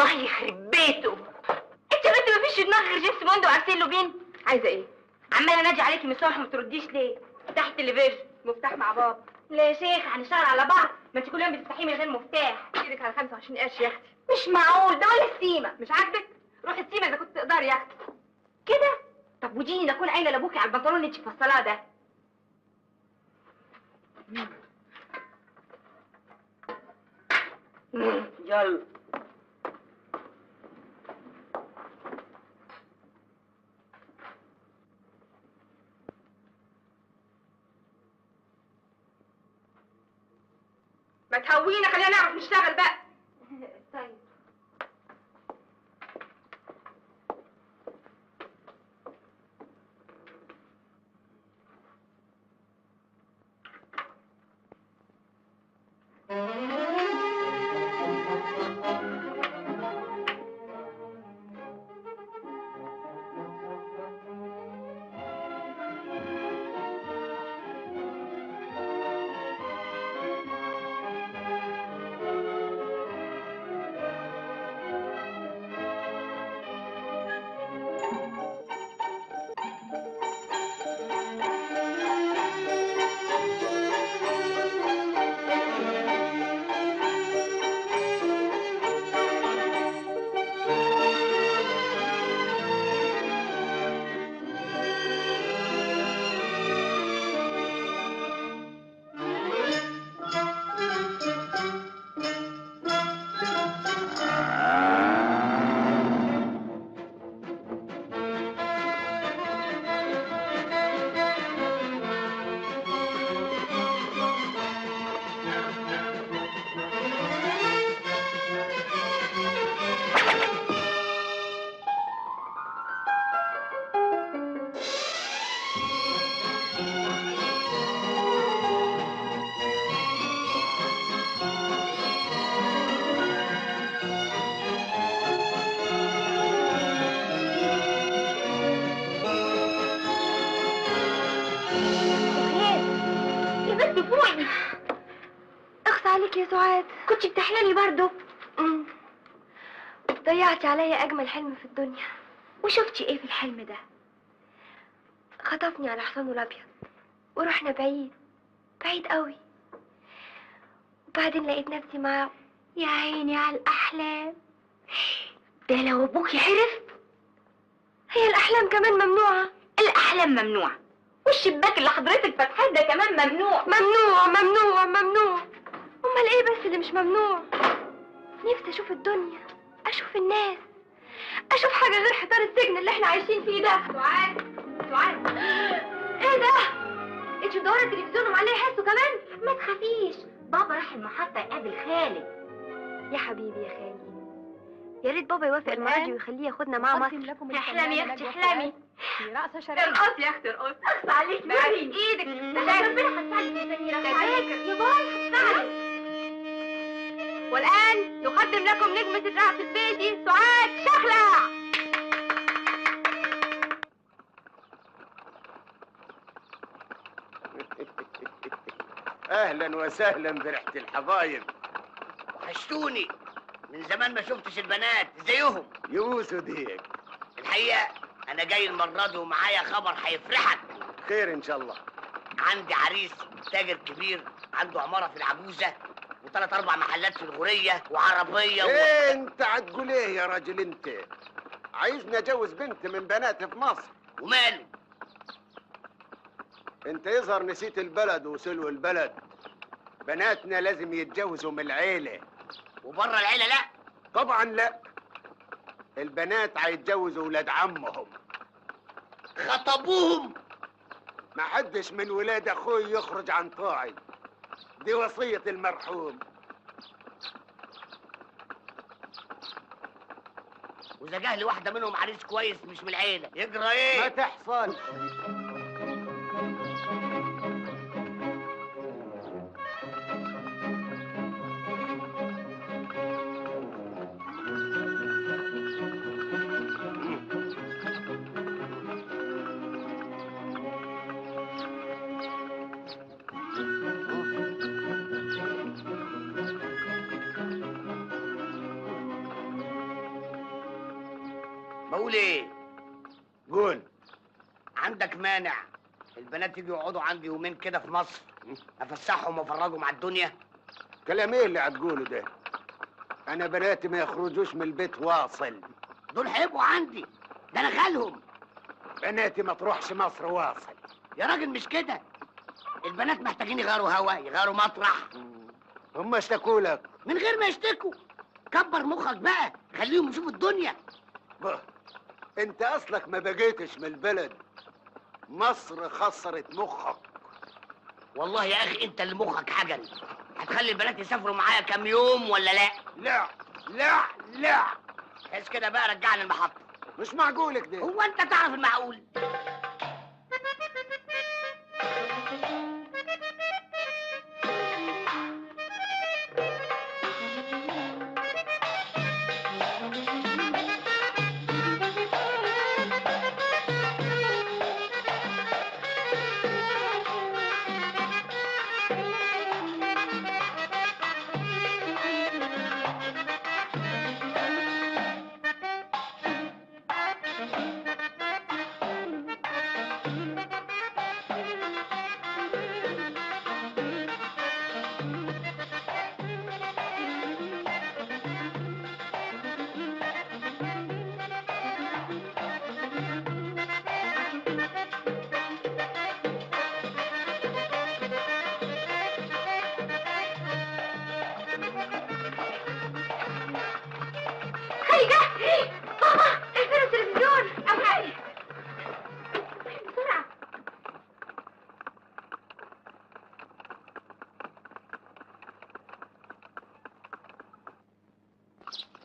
الله يخرب بيته. انت يا بنت مفيش في دماغك غير جيمس بوند وارسين لوبين. عايزه ايه؟ عماله انادي عليكي من الصبح ما ترديش ليه؟ فتحي التلفزيون. مفتاح مع بابا. لا يا شيخ هنشتغل على بعض، ما انت كل يوم بتفتحيه من غير مفتاح. ايدك على 25 قرش يا اختي. مش معقول ده ولا السيمه. مش عاجبك؟ روحي السيمه اذا كنت تقدري يا اختي. كده؟ طب وديني نكون قايله لابوكي على البنطلون اللي انت مفصلاه ده. يلا ما تهوينا، خلينا نعرف نشتغل بقى. طيب يا سعاد، كنت بتحلمي برضو؟ ضيعتي عليا اجمل حلم في الدنيا. وشفتي ايه في الحلم ده؟ خطفني على حصانه الابيض ورحنا بعيد بعيد قوي، وبعدين لقيت نفسي معاه. يا عيني على الاحلام. ده لو ابوكي عرف. هي الاحلام كمان ممنوعه؟ الاحلام ممنوعه، والشباك اللي حضرتك فاتحاه ده كمان ممنوع. ممنوع ممنوع ممنوع. امال ايه بس اللي مش ممنوع؟ نفسي اشوف الدنيا، اشوف الناس، اشوف حاجه غير حصار السجن اللي احنا عايشين فيه ده. سعاد سعاد، ايه ده؟ انت مدوره التلفزيون ومعليه حسه كمان؟ ما تخافيش، بابا راح المحطه يقابل خالد. يا حبيبي يا خالي، يا ريت بابا يوافق المره دي ويخليه ياخدنا معاه مصر. احلمي يا اختي احلمي. في رقصه شرقيه. ارقصي يا اختي ارقصي. اخص عليكي بقى ايدك. ده ربنا هتساعدك يا سميره. يا باي هتساعدك. والان نقدم لكم نجمه الرقص البيتي سعاد شخلع. اهلا وسهلا بريحه الحبايب. وحشتوني من زمان ما شفتش البنات. ازيهم؟ يوسو ديك. الحقيقه انا جاي المره دي ومعايا خبر هيفرحك. خير ان شاء الله. عندي عريس تاجر كبير، عنده عماره في العجوزه وثلاث اربع محلات في الغوريه وعربيه ايه انت هتقول ايه يا راجل انت؟ عايزني اجوز بنت من بناتي في مصر. وماله؟ انت يظهر نسيت البلد وسلو البلد. بناتنا لازم يتجوزوا من العيله. وبره العيله لا؟ طبعا لا. البنات هيتجوزوا ولاد عمهم. خطبوهم؟ ما حدش من ولاد اخوي يخرج عن طاعي، دي وصيه المرحوم. واذا جه لي واحده منهم عريس كويس مش من العيله يجرى ايه؟ ما تحصلش. بقول ايه؟ قول. عندك مانع البنات يجوا يقعدوا عندي يومين كده في مصر افسحهم وافرجهم على الدنيا؟ كلام ايه اللي هتقوله ده؟ انا بناتي ما يخرجوش من البيت واصل. دول هيبقوا عندي، ده انا خالهم. بناتي ما تروحش مصر واصل. يا راجل مش كده، البنات محتاجين يغيروا هوا، يغيروا مطرح. هم اشتكوا لك؟ من غير ما يشتكوا. كبر مخك بقى، خليهم يشوفوا الدنيا. انت اصلك ما بقيتش من البلد، مصر خسرت مخك. والله يا اخي انت اللي مخك حجل. هتخلي البنات يسافروا معايا كام يوم ولا لا؟ لا لا لا. بس كده بقى رجعني المحطة. مش معقول كده. هو انت تعرف المعقول؟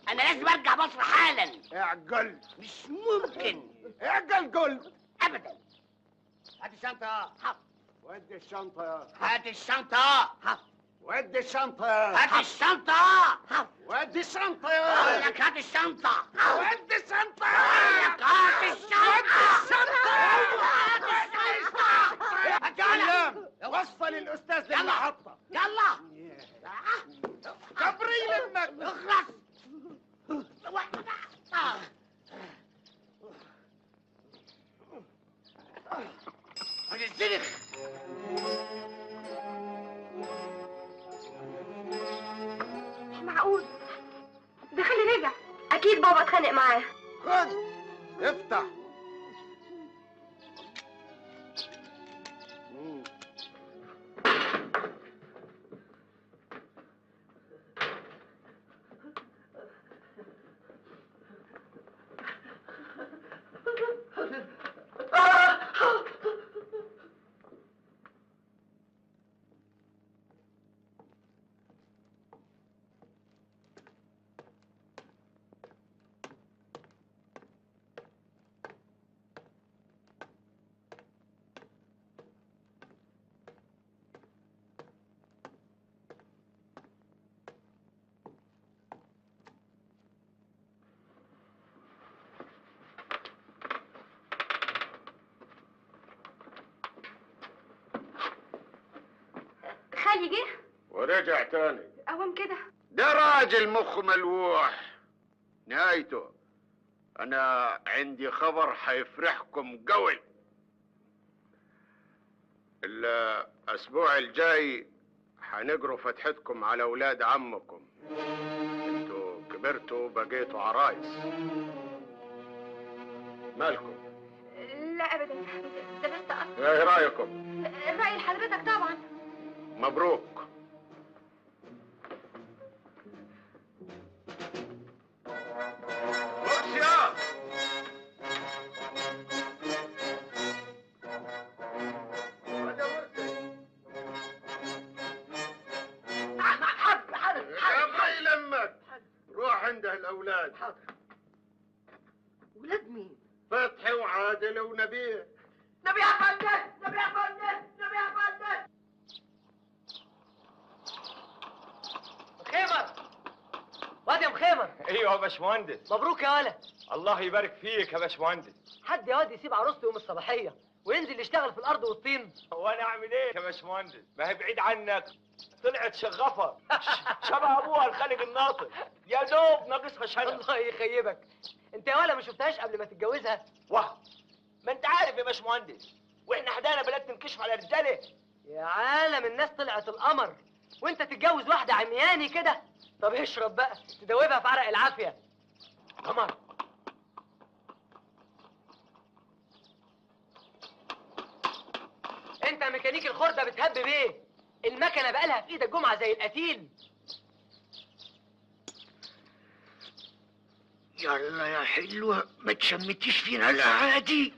انا لازم ارجع مصر حالا. اعقل. مش ممكن. اعقل قلت. ابدا. هات الشنطة. حط. ودي الشنطة. هات الشنطة. حط. ودي الشنطة. هات الشنطة. حط. ودي الشنطة. اقول لك هات الشنطة. ودي الشنطة. اقول لك هات الشنطة. هات الشنطة. سلام. وصل الاستاذ يلا. للمحطة. يلا. كبري لمك. اخلص. هتزنخ. مش معقول، ده خلي رجع. اكيد بابا اتخانق معاه. خد افتح. خالي جه ورجع تاني. قوم كده. ده راجل مخه ملوح. نهايته انا عندي خبر هيفرحكم قوي. الاسبوع الجاي هنجروا فتحتكم على اولاد عمكم. انتوا كبرتوا بقيتوا عرايس. مالكم؟ لا ابدا، ده بس اصلا. ايه رايكم؟ راي حضرتك طبعا. مبروك. مرسيا. الله يلمك. روح عنده الاولاد. حاضر. ولاد مين؟ فتحي وعادل ونبيه. نبي يا فندم، نبي يا فندم، نبي يا فندم. مخيمر، واد يا مخيمر. ايوه يا باشمهندس. مبروك يا ولد. الله يبارك فيك يا باشمهندس. حد يا واد يسيب عروسته يوم الصباحيه وينزل يشتغل في الارض والطين؟ وانا اعمل ايه يا باشمهندس؟ ما هي بعيد عنك طلعت شغفه شبه ابوها الخالق الناطق، يا دوب ناقصها شنب. الله يخيبك، انت يا ولا ما شفتهاش قبل ما تتجوزها؟ واه، ما انت عارف يا باشمهندس، واحنا حدانا بلد تنكشف على رجاله. يا عالم الناس طلعت القمر، وانت تتجوز واحده عمياني كده؟ طب اشرب بقى تدوبها في عرق العافيه. قمر، انت ميكانيك الخرده بتهب بيه، المكنه بقالها في ايدك جمعه زي القتيل. يلا يا حلوة ما تشمتيش فينا الأعادي.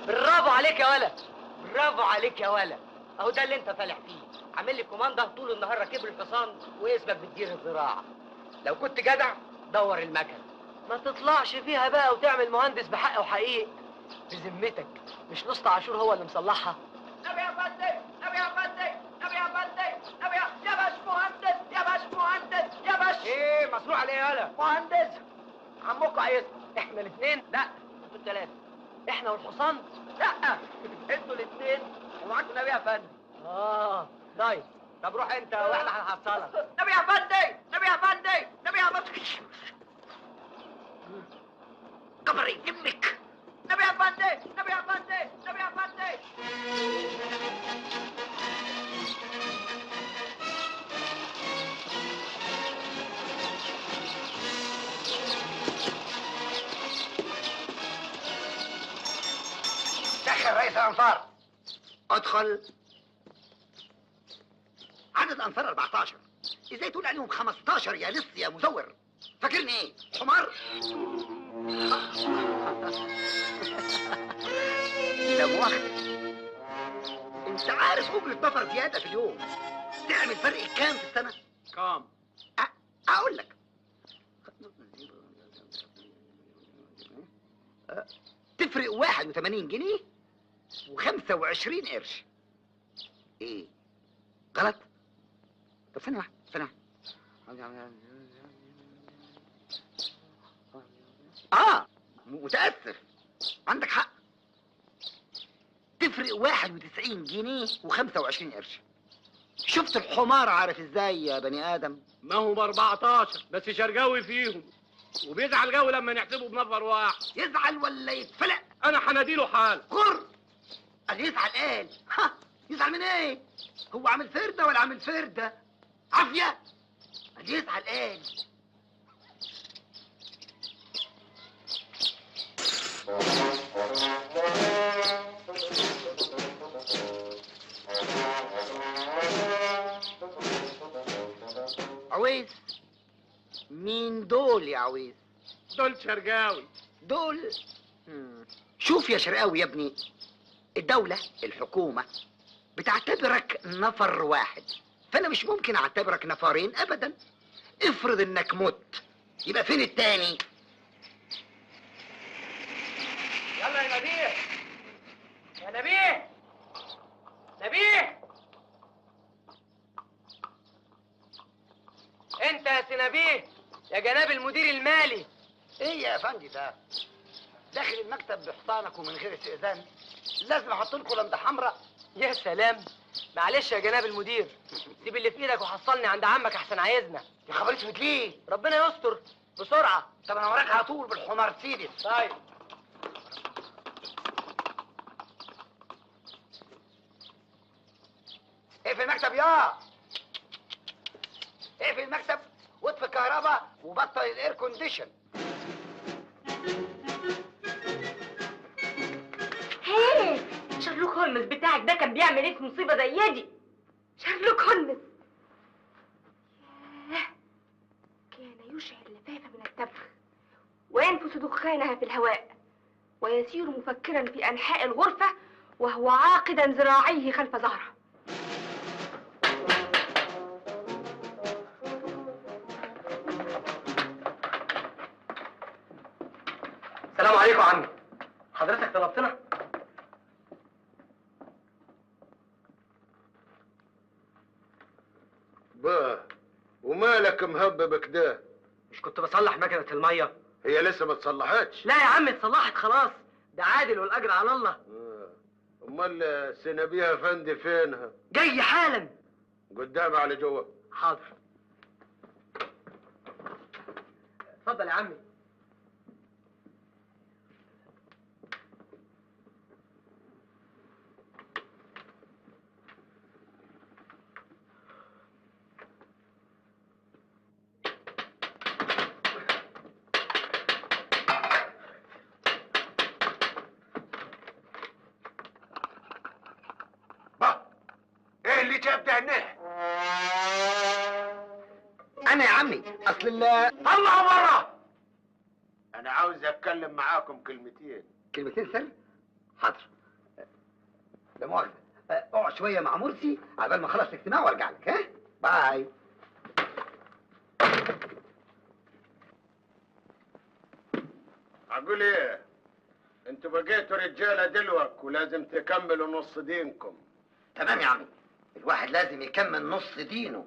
برافو عليك يا ولا، برافو عليك يا ولا. اهو ده اللي انت فالح فيه، عامل لي كوماندا طول النهار راكب الحصان واسمك بتدير الزراعه. لو كنت جدع دور المكن، ما تطلعش فيها بقى وتعمل مهندس بحق وحقيق. بذمتك مش نص عاشور هو اللي مصلحها؟ نبي يا فندم، نبي يا فندم، نبي يا فندم، نبي يا باش مهندس، يا باش مهندس، يا باش. ايه مسروق عليه يا ولا؟ مهندس عمكم عايز احنا الاثنين؟ لا انتوا الثلاثه. احنا والحصان؟ لا، انتوا الاثنين ومعاكم نبي يا فندم. طيب طب روح انت واحنا هنحصلك. نبي يا فندم، نبي يا فندم، نبي يا فندم. كبري يمك. نبي يا فندم، نبي يا فندم، نبي يا فندم. دخل رئيس الأنصار. ادخل. عدد أنصار 14. ازاي تقول عليهم 15 يا لص يا مزور؟ فاكرني ايه؟ حمار؟ لا مؤاخذة. انت عارف أجرة نفر زيادة في اليوم تعمل فرق كام في السنة؟ كام؟ اقول لك. تفرق 81 جنيه و25 قرش. ايه غلط؟ طب ثانية واحدة، ثانية واحدة. متأسف، عندك حق. تفرق 91 جنيه و25 قرش. شفت الحمار عارف ازاي يا بني ادم؟ ما هم 14 بس شرقاوي فيهم، وبيزعل قوي لما نحسبه بنفر واحد. يزعل ولا يتفلق؟ انا هناديله حال. غر. قال يزعل قال. ها، يزعل من ايه؟ هو عامل فردة ولا عامل فردة؟ عافية. قال يزعل قال. عويس، مين دول يا عويس؟ دول شرقاوي. دول شوف يا شرقاوي يا ابني، الدولة الحكومة بتعتبرك نفر واحد، فأنا مش ممكن أعتبرك نفرين أبدا. افرض إنك مت، يبقى فين التاني؟ يلا يا نبيه، يا نبيه، نبيه، انت يا سي نبيه، يا جناب المدير المالي. ايه يا افندي ده؟ داخل المكتب بحصانك ومن غير استئذان؟ لازم احط لكم لمده حمراء؟ يا سلام، معلش يا جناب المدير، سيب اللي في ايدك وحصلني عند عمك احسن عايزنا. يا خبر اسود ليه؟ ربنا يستر، بسرعه. طب انا وراك على طول بالحمار سيدي. طيب اقفل المكتب يا اقفل المكتب واطفي الكهرباء وبطل الاير كونديشن. هيه، شارلوك هولمز بتاعك ده كان بيعمل ايه في مصيبه زي دي؟ شارلوك هولمز ياه، كان يشعل لفافه من التبخ وينفس دخانها في الهواء ويسير مفكرا في انحاء الغرفه وهو عاقدا ذراعيه خلف ظهره. السلام عليكم يا عمي، حضرتك طلبتنا؟ ومالك مهبب كده؟ مش كنت بصلح مكنه الميه؟ هي لسه ما اتصلحتش؟ لا يا عم اتصلحت خلاص، ده عادل والاجر على الله. امال سنبيها فندي فينها؟ جاي حالا. قدامي على جوه. حاضر. اتفضل يا عمي. انا يا عمي اصل طلعوا بره. انا عاوز اتكلم معاكم كلمتين. كلمتين سر؟ حاضر. لا مؤاخذة، اقعد شوية مع مرسي عبال ما اخلص الاجتماع وارجع لك. ها؟ باي. اقول ايه؟ انتوا بقيتوا رجالة دلوك ولازم تكملوا نص دينكم. تمام يا عمي، الواحد لازم يكمل نص دينه.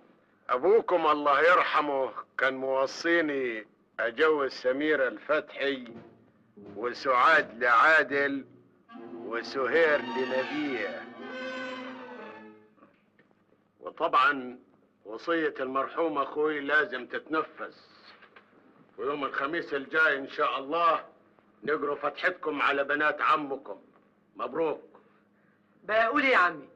ابوكم الله يرحمه كان موصيني اجوز سميرة الفتحي وسعاد لعادل وسهير لنبيه، وطبعا وصية المرحوم اخوي لازم تتنفذ. ويوم الخميس الجاي ان شاء الله نقروا فتحتكم على بنات عمكم. مبروك. بقول ايه يا عمي؟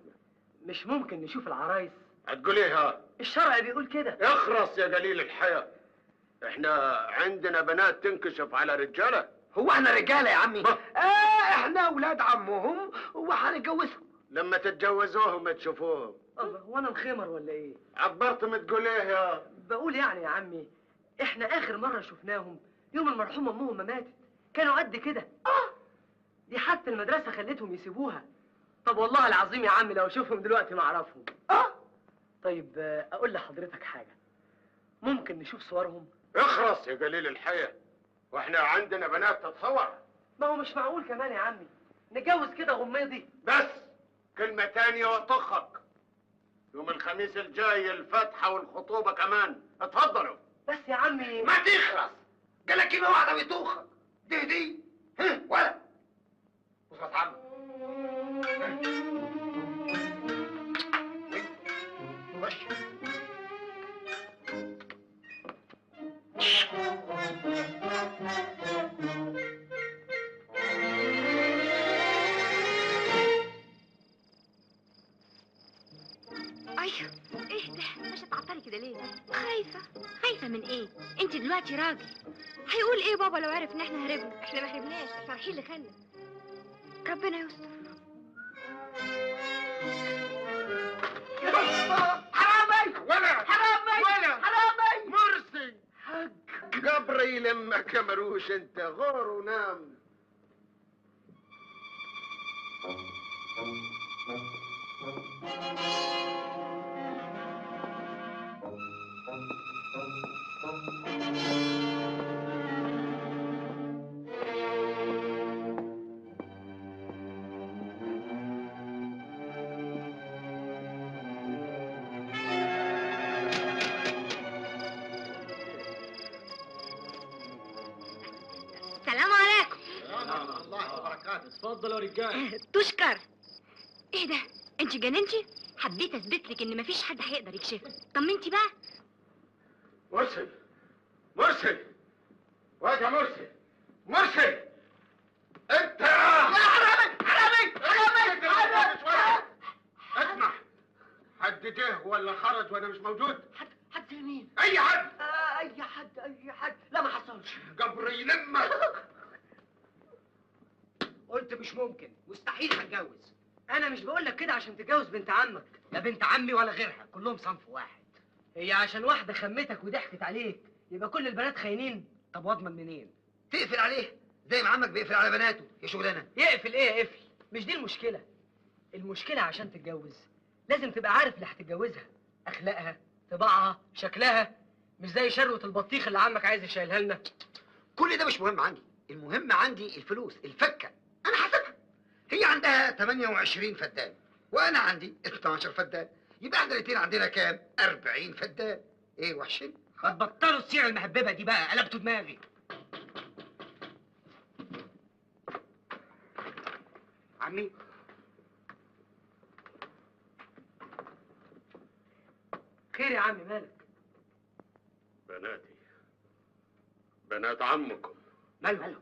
مش ممكن نشوف العرايس؟ هتقول ايه ها؟ الشرع بيقول كده. اخرس يا قليل الحياة. احنا عندنا بنات تنكشف على رجالة؟ هو احنا رجالة يا عمي؟ احنا اولاد عمهم وهنتجوزهم. لما تتجوزوهم تشوفوهم. الله، هو انا مخمر ولا ايه؟ عبرت متقول ايه يا؟ بقول يعني يا عمي، احنا اخر مرة شفناهم يوم المرحومة امهم ما ماتت، كانوا قد كده. دي حتى المدرسة خلتهم يسيبوها. طب والله العظيم يا عمي لو اشوفهم دلوقتي ما اعرفهم. طيب اقول لحضرتك حاجة، ممكن نشوف صورهم؟ اخرس يا قليل الحياة، واحنا عندنا بنات تتصور. ما هو مش معقول كمان يا عمي نتجوز كده غميضي. بس كلمة تانية وطخك. يوم الخميس الجاي الفتحة والخطوبة كمان. اتفضلوا. بس يا عمي ما تخرس، جالك كلمة واحدة ويطوخك. دي ولا بص يا عم. ايوه، ايه ده؟ مش هتعطلي كده ليه؟ خايفة. خايفة من ايه؟ انت دلوقتي راجل. هيقول ايه بابا لو عرف ان احنا هربنا؟ احنا ما هربناش، احنا رايحين لخالد. ربنا يستر. حرامي حرامي مرسي حق قبري لما كمروش انت غور ونام. السلام عليكم. الله وبركاته. اتفضلوا يا رجال. تشكر. ايه ده؟ انت جننتي؟ حبيت اثبت لك ان مفيش حد هيقدر يكشفك. طمنتي بقى؟ مرسي واد يا مرسي انت يا حرامي اسمع، حد جه ولا خرج وانا مش موجود؟ حد مين؟ اي حد. اي حد. لا ما حصلش. قبري لما قلت مش ممكن، مستحيل هتجوز. انا مش بقول لك كده عشان تتجوز بنت عمك، لا بنت عمي ولا غيرها، كلهم صنف واحد. هي عشان واحده خمتك وضحكت عليك يبقى كل البنات خاينين؟ طب واضمن منين؟ تقفل عليه زي ما عمك بيقفل على بناته. يا شغلانه. يقفل ايه يقفل؟ مش دي المشكله. المشكله عشان تتجوز لازم تبقى عارف اللي هتتجوزها، اخلاقها، طباعها، شكلها، مش زي شروه البطيخ اللي عمك عايز يشيلها لنا. كل ده مش مهم عندي، المهم عندي الفلوس، الفكه. انا حاسبها، هي عندها 28 فدان وانا عندي 12 فدان، يبقى احنا الاثنين عندنا كام؟ 40 فدان. ايه وحشين؟ ما تبطلوا السيره المهببه دي بقى، قلبتوا دماغي. عمي خير يا عمي، مالك؟ بناتي، بنات عمكم مالهم؟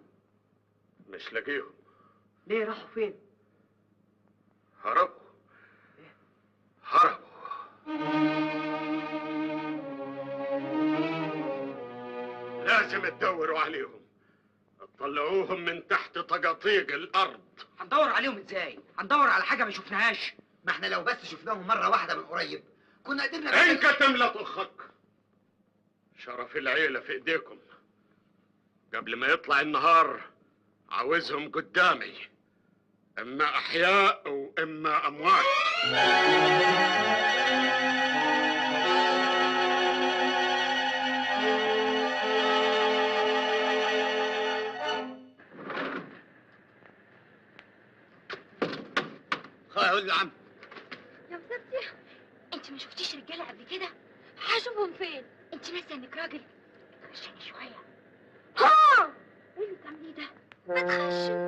مش لاقيهم. ليه راحوا فين؟ هربوا. هربوا. لازم تدوروا عليهم، تطلعوهم من تحت طقاطيق الارض. هندور عليهم ازاي؟ هندور على حاجه ما شفناهاش. ما احنا لو بس شفناهم مرة واحدة من قريب كنا قدرنا انت تملى طخك. شرف العيلة في ايديكم. قبل ما يطلع النهار عاوزهم قدامي، اما احياء واما اموات. خد يا عم. يا مسبتي، انت ما شفتيش رجاله قبل كده؟ هشوفهم فين؟ انت ناسيه انك راجل؟ تخشني شويه. ها، ايه اللي بتعمليه ده؟ ما تخشي.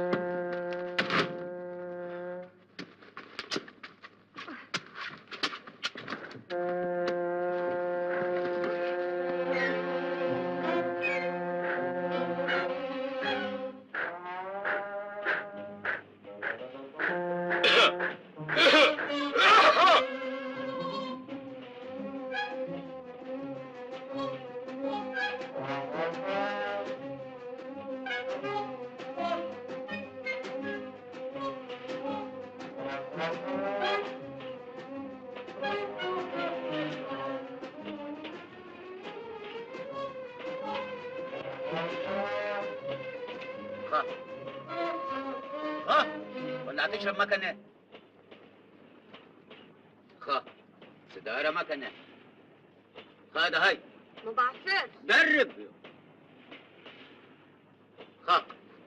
ولا هتشرب مكنه؟ سيجاره مكنه. خد هاي. ما بعرفش. جرب.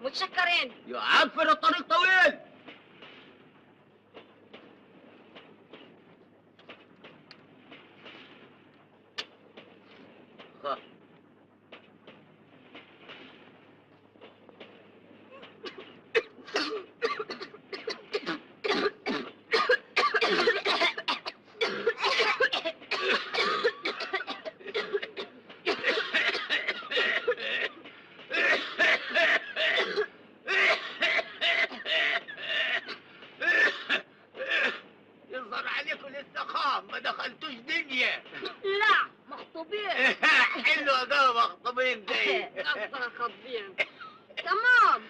متشكرين. يعفر الطريق طويل. تمام.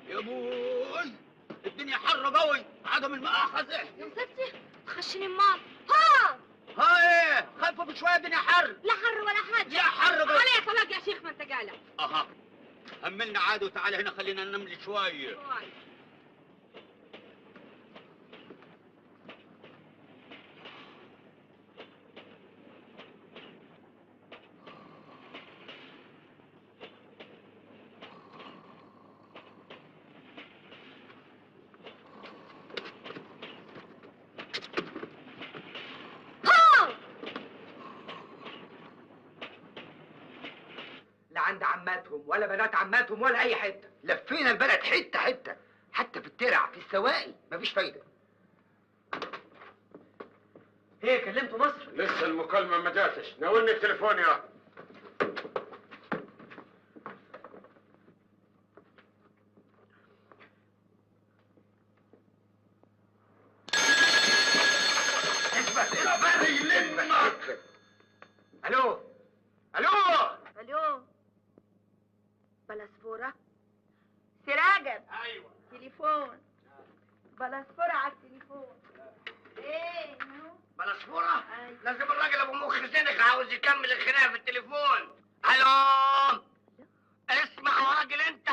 يا بوي الدنيا حر قوي، عدم المؤاخذة. يا مسبتي تخشني النار. ها ايه خفوا بشوية، الدنيا حر. لا حر ولا حاجة. يا حر بس. عليك طلاق يا شيخ، ما انت قالع. اها هملنا عاد وتعال هنا خلينا ننملي شوية. لا عند عماتهم ولا بنات عماتهم ولا اي حته. لفينا البلد حتة حتة، حتى في الترع في السواقي مفيش فايدة. ايه كلمتوا مصر؟ لسه المكالمة ما جاتش، ناولني التليفون يا. الو الو الو بلاسفورة سراجب. ايوه تليفون بلاسفورة على التليفون. ايه بلاسفورة؟ لازم الراجل ابو مخ زنخ عاوز يكمل الخناقة في التليفون. الو اسمع يا راجل انت،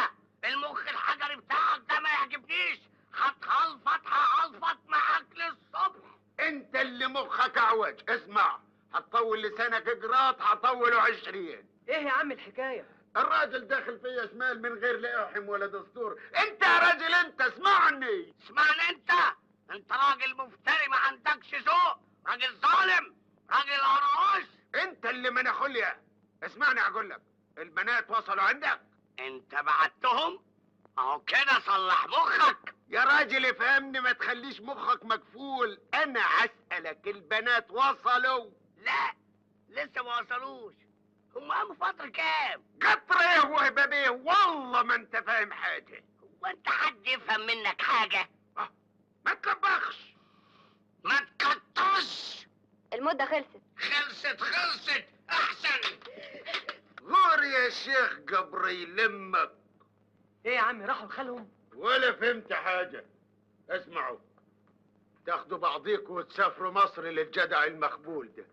المخ الحجري بتاعك ده ما يعجبنيش، هتخلفط معاك للصبح. انت اللي مخك اعوج. اسمع، هتطول لسانك قراط هطوله 20. ايه يا عم الحكايه؟ الراجل داخل فيا شمال من غير لا احم ولا دستور. انت يا راجل انت اسمعني. اسمعني انت راجل مفتري ما عندكش ذوق، راجل ظالم، راجل قراش. انت اللي مناخوليا. اسمعني اقول لك، البنات وصلوا عندك؟ انت بعتهم؟ اهو كده صلح مخك. يا راجل افهمني، ما تخليش مخك مكفول. انا هسألك، البنات وصلوا؟ لا لسه ما وصلوش. هم قاموا فترة كام؟ قطر ايه وهبه بيه؟ والله ما انت فاهم حاجه. هو انت حد يفهم منك حاجة؟ ما تلبخش، ما تكترش. المدة خلصت. خلصت احسن. غور يا شيخ قبر يلمك. ايه يا عمي راحوا لخالهم؟ ولا فهمت حاجه. اسمعوا، تاخدوا بعضيكوا وتسافروا مصر للجدع المخبول ده.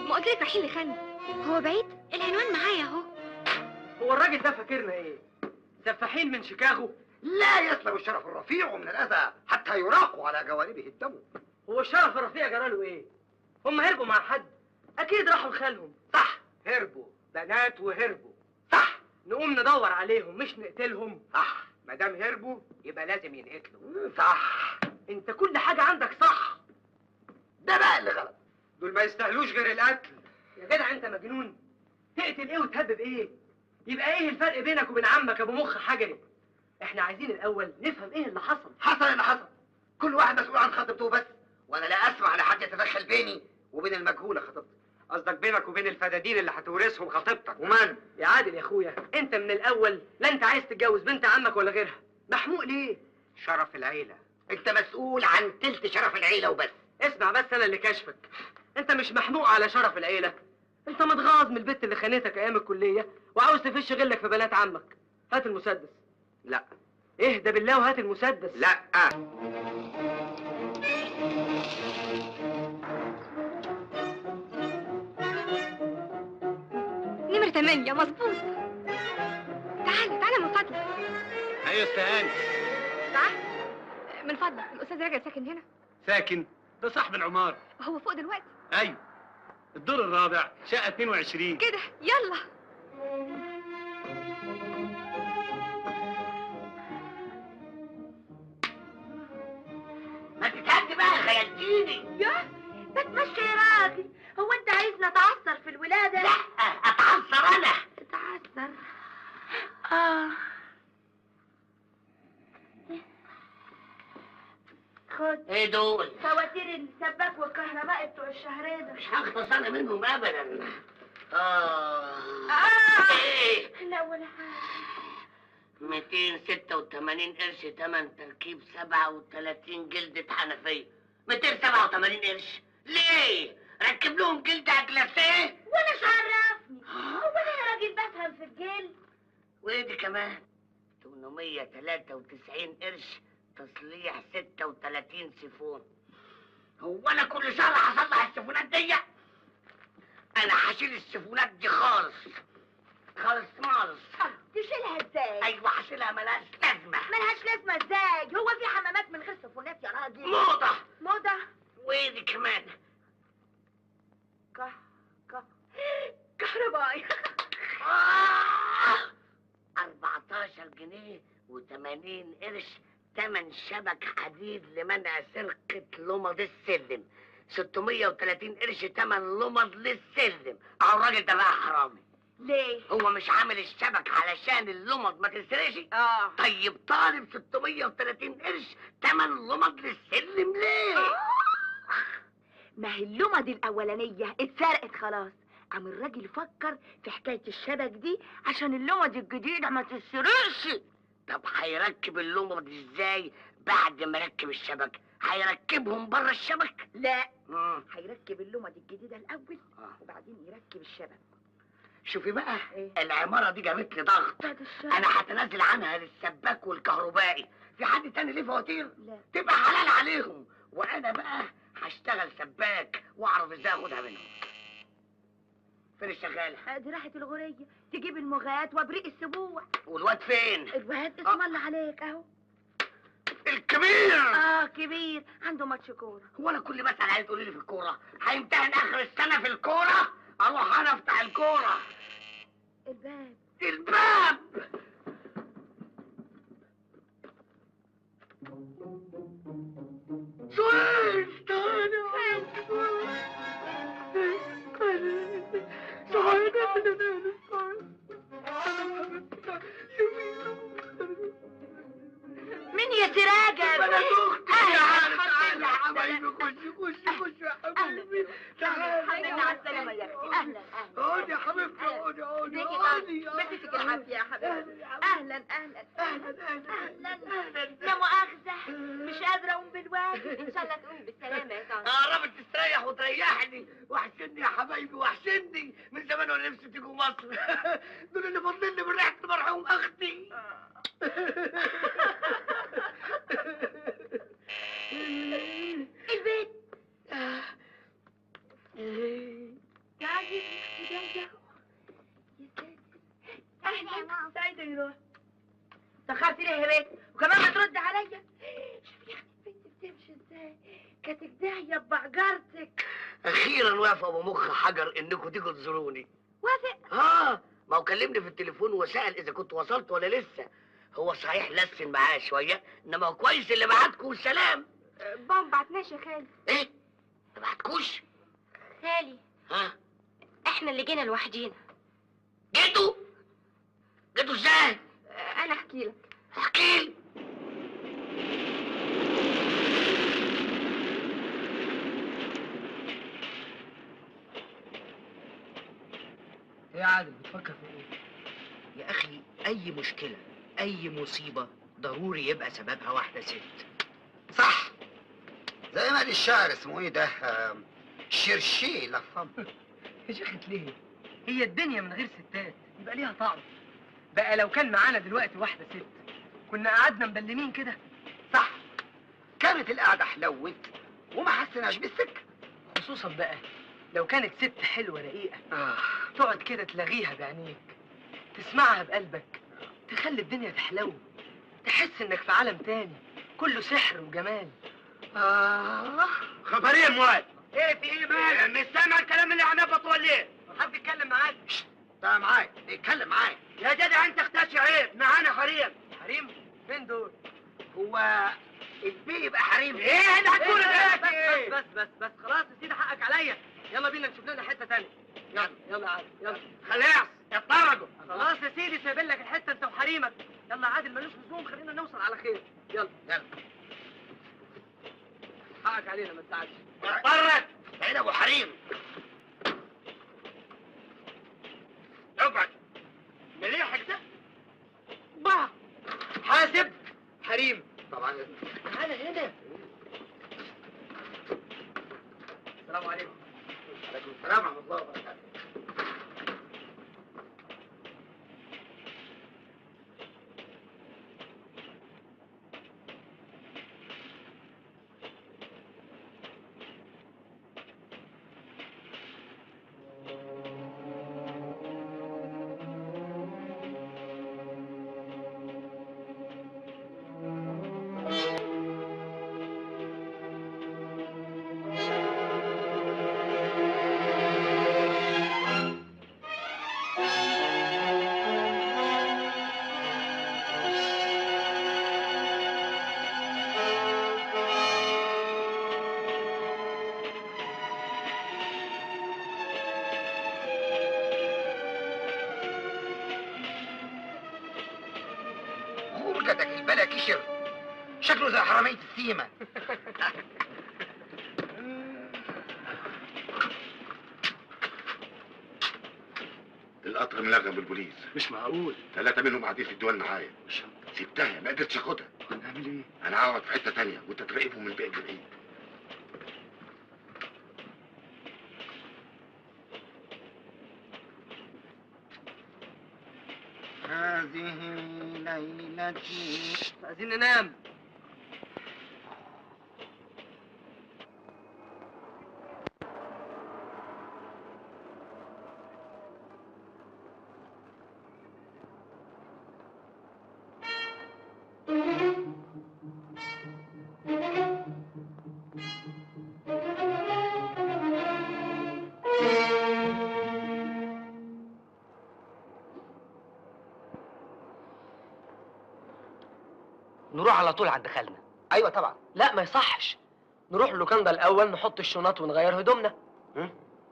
ما قلت لك رايحين لخالد. هو بعيد؟ العنوان معايا اهو. هو الراجل ده فاكرنا ايه؟ سفاحين من شيكاغو؟ لا يسلب الشرف الرفيع من الأذى حتى يراق على جوانبه الدم. هو الشرف الرفيع جراله ايه؟ هم هربوا مع حد؟ اكيد راحوا لخالهم. صح، هربوا بنات وهربوا. صح، نقوم ندور عليهم مش نقتلهم. صح، ما دام هربوا يبقى لازم ينقتلوا. صح. انت كل حاجه عندك صح. ده بقى اللي غلط. دول ما يستاهلوش غير القتل. يا جدع انت مجنون؟ تقتل ايه وتهبب ايه؟ يبقى ايه الفرق بينك وبين عمك ابو مخ حجري؟ احنا عايزين الاول نفهم ايه اللي حصل. حصل اللي حصل، كل واحد مسؤول عن خطيبته بس، وانا لا اسمح لحد يتدخل بيني وبين المجهوله خطيبتي. قصدك بينك وبين الفدادين اللي هتورثهم خطيبتك. ومن؟ يا عادل يا اخويا، انت من الاول لا انت عايز تتجوز بنت عمك ولا غيرها. محموق ليه؟ شرف العيله. انت مسؤول عن تلت شرف العيله وبس. اسمع بس انا اللي كاشفك. انت مش محموق على شرف العيله، انت متغاظ من البت اللي خانتك ايام الكليه وعاوز تفش غلك في بنات عمك. هات المسدس. لا. اهدى بالله وهات المسدس. لا. نمرة 8 مظبوط. تعال من فضلك. ايوه استهاني. تعال من فضلك. الاستاذ رجب ساكن هنا؟ ساكن؟ ده صاحب العمارة. هو فوق دلوقتي؟ ايوه، الدور الرابع شقة 22 كده. يلا. ما تتهدي بقى خيالتيني. يا ما تمشي يا راجل، هو انت عايزنا نتعثر في الولاده؟ لا اتعثر انا. تتعثر؟ خد ايه دول؟ فواتير السباك والكهرباء بتوع الشهرين ده. مش هخلص انا منهم ابدا. ايه؟ لا ولا حاجه. 286 قرش تمن تركيب 37 جلدة حنفية. 287 قرش ليه؟ ركب لهم جلدة اجلسيه؟ وانا مش عرفني، هو انا يا راجل بفهم في الجلد؟ وايه دي كمان؟ 893 قرش تصليح 36 سيفون. هو انا كل شهر هصلح السيفونات دي؟ انا هشيل السيفونات دي خالص خالص. تشيلها ازاي؟ ايوه هشيلها، ملهاش لازمه. ملهاش لازمه ازاي؟ هو في حمامات من غير سفونات يا راجل؟ موضه. موضه؟ وايه دي كمان؟ كهربائي. 14 جنيه و80 قرش تمن شبك حديد لمنع سرقة لمض السلم. 630 قرش تمن لمض للسلم. اهو الراجل ده بقى حرامي. ليه؟ هو مش عامل الشبك علشان اللمض ما تسرقش؟ طيب طالب 630 قرش تمن لمض للسلم ليه؟ ما هي اللمض الاولانيه اتسرقت خلاص، قام الراجل فكر في حكايه الشبك دي عشان اللمض الجديده ما تتسرقش. طب هيركب اللمض ازاي بعد ما ركب الشبك؟ هيركبهم بره الشبك؟ لا، هيركب اللمض الجديده الاول وبعدين يركب الشبك. شوفي بقى، العمارة دي جابت لي ضغط. انا هتنازل عنها للسباك والكهربائي. في حد تاني ليه فواتير؟ لا. تبقى حلال عليهم، وانا بقى هشتغل سباك واعرف ازاي اخدها منهم. فين الشغالة؟ دي راحت الغرية تجيب المغات وابريق السبوع. والواد فين؟ الواد اسم الله عليك اهو. الكبير. كبير عنده ماتش كورة. هو انا كل ما اسال عايز تقولي لي في الكورة؟ هيمتحن اخر السنة في الكورة، اروح انا افتح الكورة. الباب. مين يا سراجة؟ انا اختي. تعالى يا حبايبي، خش يا حبيبي. تعالى. الحمد لله على السلامة يا اختي. اهلا اقعدي يا حبيبتي، اقعدي مسك العافية يا حبيبتي. اهلا لا مؤاخذة، مش قادرة اقوم بالواجب. ان شاء الله تقوم بالسلامة يا طنط. قربت تستريح وتريحني. وحشني يا حبايبي، وحشني من زمان وانا نفسي تيجوا مصر. دول اللي فاضلين لي من ريحة مرحوم اختي. البيت اهلا سعيدة يروح. تأخرت ليه يا بيت؟ وكمان ما ترد عليا. شوفي يا اختي البنت بتمشي ازاي، كانت داهية ببعجرتك. اخيرا وافق ابو مخ حجر انكم تيجوا تزوروني. وافق؟ ما هو كلمني في التليفون وسأل اذا كنت وصلت ولا لسه. هو صحيح لسن معاه شوية، انما هو كويس اللي بعتكم والسلام. بابا ما بعتناش يا خالي. ايه؟ ما بعتكوش؟ خالي احنا اللي جينا لوحدينا. جيتوا ازاي؟ انا احكي لك. احكي لي. ايه يا عادل بتفكر في ايه؟ يا اخي اي مشكلة اي مصيبة ضروري يبقى سببها واحدة ست. صح، زي ما قال الشاعر اسمه ايه ده، شرشي لفم. يا شيخة ليه؟ هي الدنيا من غير ستات يبقى ليها طعم. بقى لو كان معانا دلوقتي واحدة ست كنا قعدنا مبلمين كده. صح، كانت القعدة حلوت وما حسناش بالسكة. خصوصا بقى لو كانت ست حلوة رقيقة تقعد كده تلاغيها بعينيك، تسمعها بقلبك، تخلي الدنيا تحلو، تحس انك في عالم تاني كله سحر وجمال. خبر ايه يا مواد؟ ايه في ايه مالك؟ مش سامع الكلام اللي عنبط ولا ايه؟ حد يتكلم معاك؟ ده معاك، اتكلم معايا. يا جدع انت اختشي عيب، معانا حريم. حريم؟ فين دول؟ هو البي يبقى حريم؟ ايه اللي هتقوله ده؟ ايه؟ بس خلاص يا سيدي حقك عليا. يلا بينا نشوف لنا حتة تانية. يلا يا عادل يلا. خلاص اتطردوا. خلاص يا سيدي سايبين لك الحتة انت وحريمك. يلا يا عادل ملوش لزوم، خلينا نوصل على خير. يلا حقك علينا ما تزعلش. اتطرد بعيد ابو حريم. اقعد. مليحك ده؟ بقى حاسب حريم. طبعا. تعالى هنا. السلام عليكم. عليكم السلام ورحمة الله وبركاته. خرجتك البلا كشر، شكله زي حرامية السيمة. القطر ملغم بالبوليس. مش معقول. 3 منهم قاعدين في الديوان معايا. سبتها ما قدرتش اخدها. هنعمل ايه؟ انا هقعد في حته تانية وانت تراقبهم من بعيد لبعيد. هذه ليلتي. عايزين ننام. نروح على طول عند خالنا. ايوه طبعا. لا ما يصحش، نروح اللوكاندا الاول نحط الشنط ونغير هدومنا.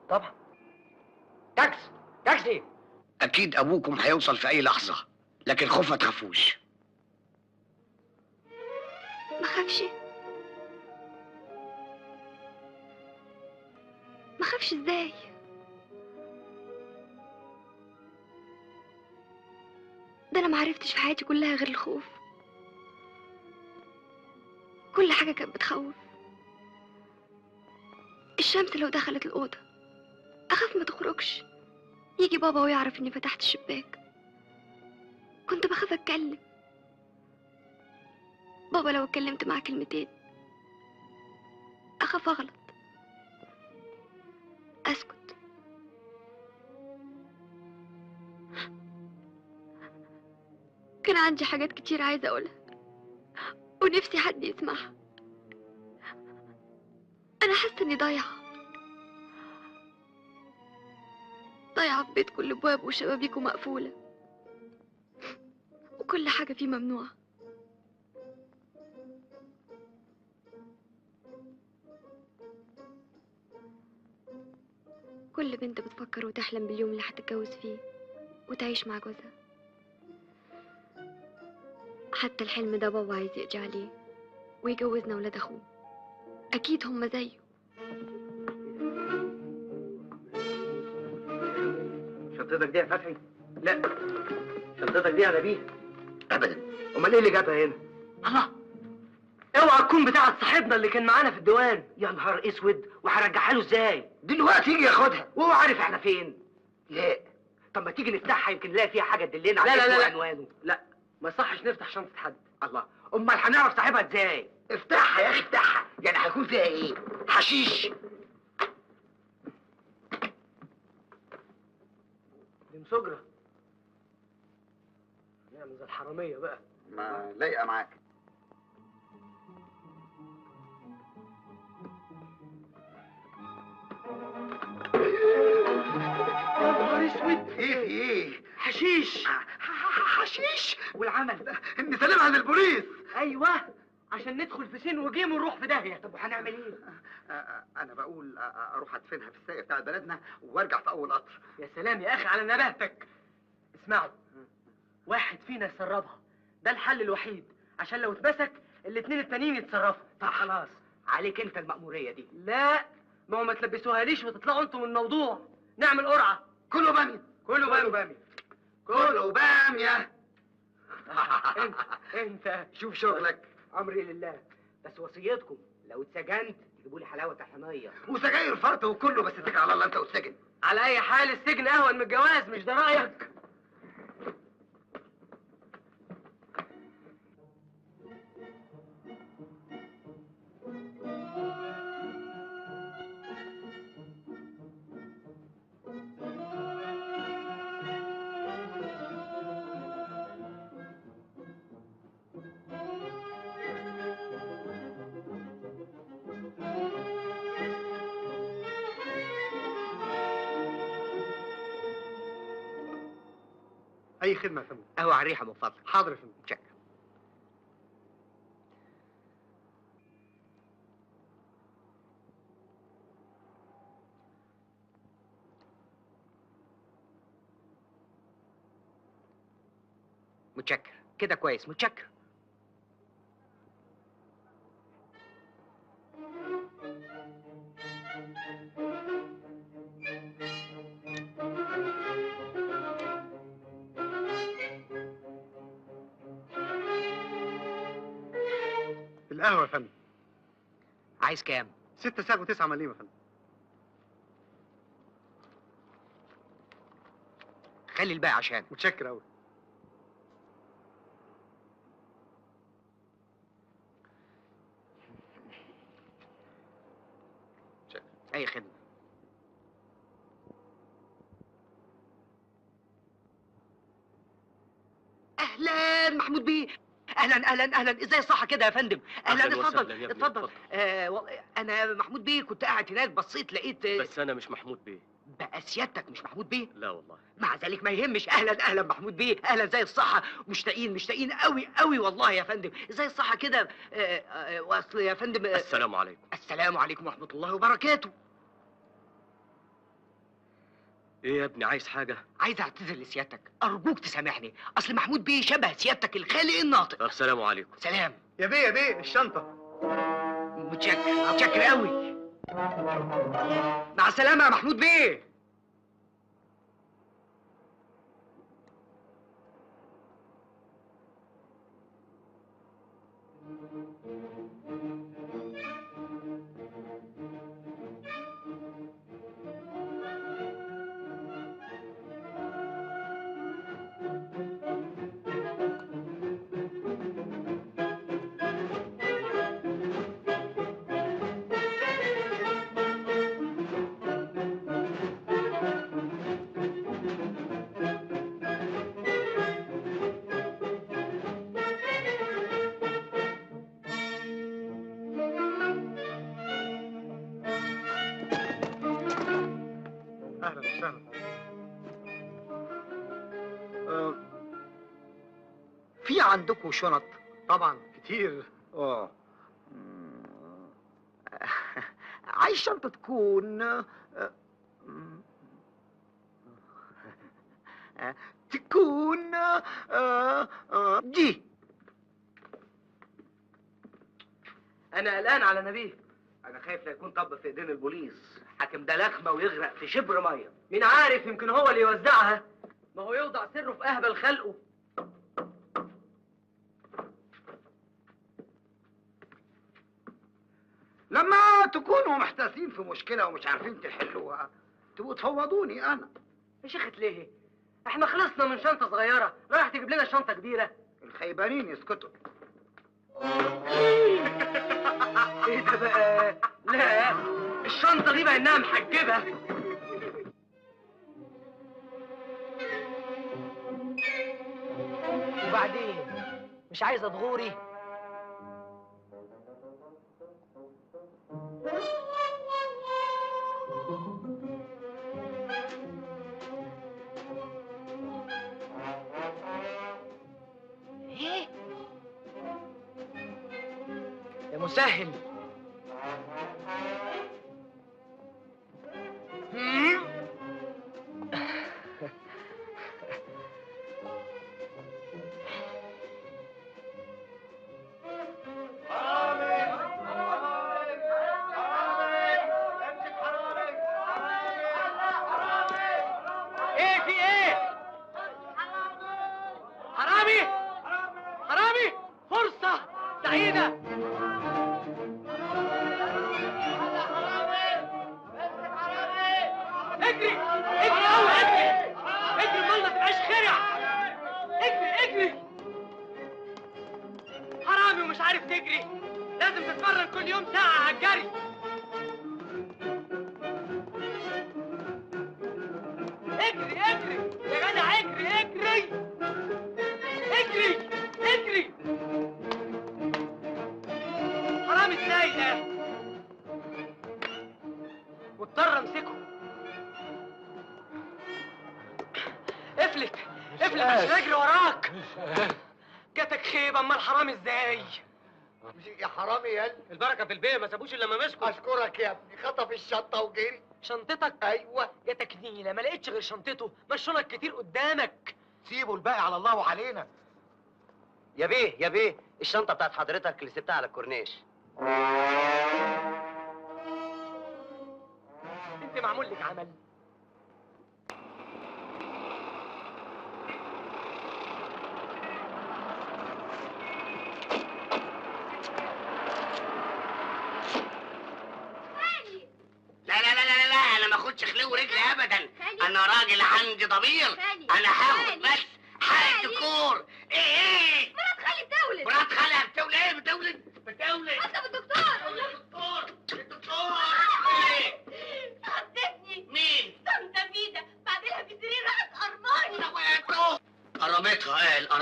طبعا. تاكسي تاكسي. اكيد ابوكم هيوصل في اي لحظه، لكن خوف ما تخافوش. ما خافش. ما خافش ازاي؟ ده انا ما عرفتش في حياتي كلها غير الخوف. كل حاجة كانت بتخوف. الشمس لو دخلت الأوضة أخاف ما تخرجش، يجي بابا ويعرف إني فتحت الشباك. كنت بخاف أتكلم، بابا لو اتكلمت معاه كلمتين أخاف أغلط، أسكت. كان عندي حاجات كتير عايزة أقولها ونفسي حد يسمعها. أنا حاسة إني ضايعة في بيت كل أبواب وشبابيكه مقفولة وكل حاجة فيه ممنوعة. كل بنت بتفكر وتحلم باليوم اللي هتتجوز فيه وتعيش مع جوزها. حتى الحلم ده بابا عايز يقضي عليه ويجوزنا ولاد اخوه. اكيد هم زيه. شنطتك دي يا فتحي؟ لا، شنطتك دي يا نبيه. ابدا. امال ايه اللي جابها هنا؟ الله، اوعى تكون بتاعت صاحبنا اللي كان معانا في الديوان. يا نهار اسود، وهرجعها له ازاي؟ دلوقتي يجي ياخدها وهو عارف احنا فين. لا. طب ما تيجي نفتحها، يمكن نلاقي فيها حاجه تدلنا على اسمه وعنوانه. لا ما يصحش نفتح شنطه حد. الله، امال هنعرف صاحبها ازاي؟ افتحها يا اخي افتحها. يعني هيكون فيها ايه؟ حشيش؟ دي مسجره. نعمل زي الحراميه بقى. ما لايقه معاك. يا نهار اسود. ايه في ايه؟ حشيش. حشيش؟ والعمل ده نسلمها للبوليس. ايوه، عشان ندخل في سين وجيم ونروح في داهيه. طب وهنعمل ايه؟ انا بقول اروح ادفنها في الساقية بتاع بلدنا وارجع في اول قطر. يا سلام يا اخي على نباهتك. اسمعوا، واحد فينا يسربها، ده الحل الوحيد، عشان لو اتمسك الاتنين التانيين يتصرفوا. طب خلاص، عليك انت المأمورية دي. لا، ما هو ما تلبسوها ليش وتطلعوا انتوا من الموضوع. نعمل قرعة. كله بامية. كله بامية. كله بامية. انت شوف شغلك. امري لله، بس وصيتكم لو اتسجنت تجيبوا لي حلاوه طحينيه وسجاير فرط وكله، بس اتكل على الله انت والسجن. على اي حال السجن اهون من الجواز، مش ده رايك؟ اي خدمه يا فندم. قهوه على الريحه من فضلك. حاضر يا فندم. شكرا. متشكر، كده كويس، متشكر. القهوه يا فندم. عايز كام؟ 6 ساغ و9 مليم يا فندم. خلي الباقي عشان. متشكر قوي. اي خدمه. اهلا محمود بيه. اهلا اهلا اهلا، ازاي الصحه كده يا فندم؟ اهلا اتفضل اتفضل. انا محمود بيه، كنت قاعد هناك بصيت لقيت بس انا مش محمود بيه. بقى سيادتك مش محمود بيه؟ لا والله. مع ذلك ما يهمش. اهلا اهلا محمود بيه، اهلا، زي الصحه؟ مشتاقين قوي قوي والله يا فندم. ازاي الصحه كده؟ واصل يا فندم السلام عليكم. السلام عليكم ورحمه الله وبركاته. ايه يا ابني، عايز حاجه؟ عايز اعتذر لسيادتك، ارجوك تسامحني، اصل محمود بيه شبه سيادتك الخالق الناطق. السلام عليكم. سلام. يا بيه الشنطه. متشكر قوي. مع السلامه يا محمود بيه. اهلا وسهلا. في عندكم شنط؟ طبعا كتير. عايز شنطه تكون دي. انا قلقان على نبيه. انا خايف لا يكون طب في ايدين البوليس، حاكم ده لخمه ويغرق في شبر ميه. مين عارف، يمكن هو اللي يوزعها. ما هو يوضع سره في اهبل خلقه. لما تكونوا محتاسين في مشكله ومش عارفين تحلوها تبقوا تفوضوني انا. يا شيخة ليه؟ احنا خلصنا من شنطه صغيره، رايح تجيب لنا شنطه كبيره؟ الخيبانين يسكتوا. ايه ده بقى؟ لا، الشنطه دي بانها محجبه. وبعدين مش عايزه تغوري؟ ايه يا مسهل؟ ايه في ايه؟ حرامي حرامي، فرصة سعيدة. اجري اجري قوي، اجري اجري، امال ما تبقاش خرع. اجري اجري. حرامي ومش عارف تجري، لازم تتمرن كل يوم ساعة على الجري. اجري اجري يا جدع، اجري اجري اجري اجري. حرامي ازاي ده؟ واضطر امسكه. افلت افلت عشان اجري وراك. جاتك خيبه، امال حرامي ازاي؟ يا حرامي يا البركه في البيت، ما سابوش الا ما مسكوا. اشكرك يا ابني، خطف الشنطه وجري. شنطتك؟ ايوه. جاتك نيله، ما لقيتش غير شنطته، مشونك كتير قدامك. سيبوا الباقي على الله وعلينا. يا بيه الشنطه بتاعت حضرتك اللي سبتها على الكورنيش. انت معمول لك عمل. لا انا ما اخدش خلو رجلي ابدا. انا راجل عندي ضمير. انا هاخد بس حق الدكتور. ايه مرات خالي بتولد. مرات خالها بتولد؟ ايه بتولد؟ اطلب الدكتور. الدكتور ايه؟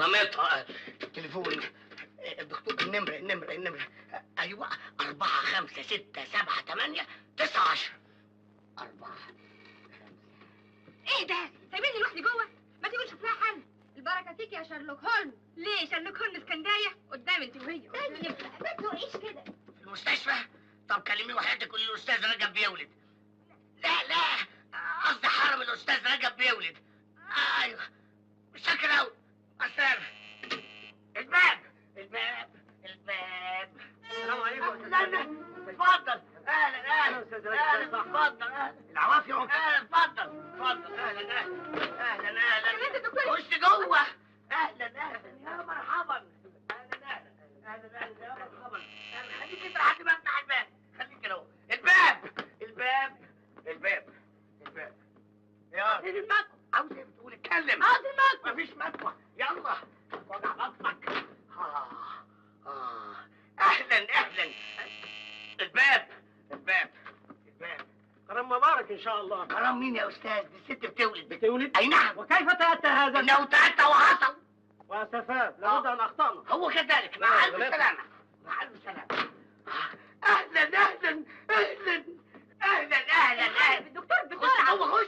كرامتها. التليفون الدكتور، النمرة. ايوه 4 5 6 7 8 9 10. 4. ايه ده؟ سايبيني لوحدي جوه؟ ما تيجوا نشوف لها حل. البركه فيك يا شارلوك هولمز. ليه شارلوك هولمز كان دايح قدام انت وهي؟ ما تزوقيش كده. في المستشفى؟ طب كلميه وحياتك قولي له الاستاذ رجب بيولد. لا قصدي حرم الاستاذ رجب بيولد. ايوه شكرا قوي. السلام. الباب. السلام عليكم. اتفضل. اهلا اتفضل. العوافي اهو. اتفضل. اهلا خش جوه. اهلا يا مرحبا. اهلا يا مرحبا. خليك كده لحد ما افتح الباب. خليك كده اهو. الباب. يا فين المكوى؟ عاوز ايه بتقول؟ اتكلم. عاوز المكوى. مفيش مكوى. يلا وجع بطنك. اهلا. الباب. كرم مبارك ان شاء الله. كرم مين يا استاذ؟ دي الست بتولد. بتولد؟ اي نعم. وكيف تأتى هذا؟ انه تأتى وحصل. واسفات، لابد ان اخطأنا. هو كذلك. مع الف سلامة. اهلا. الدكتور بسرعه. هو خش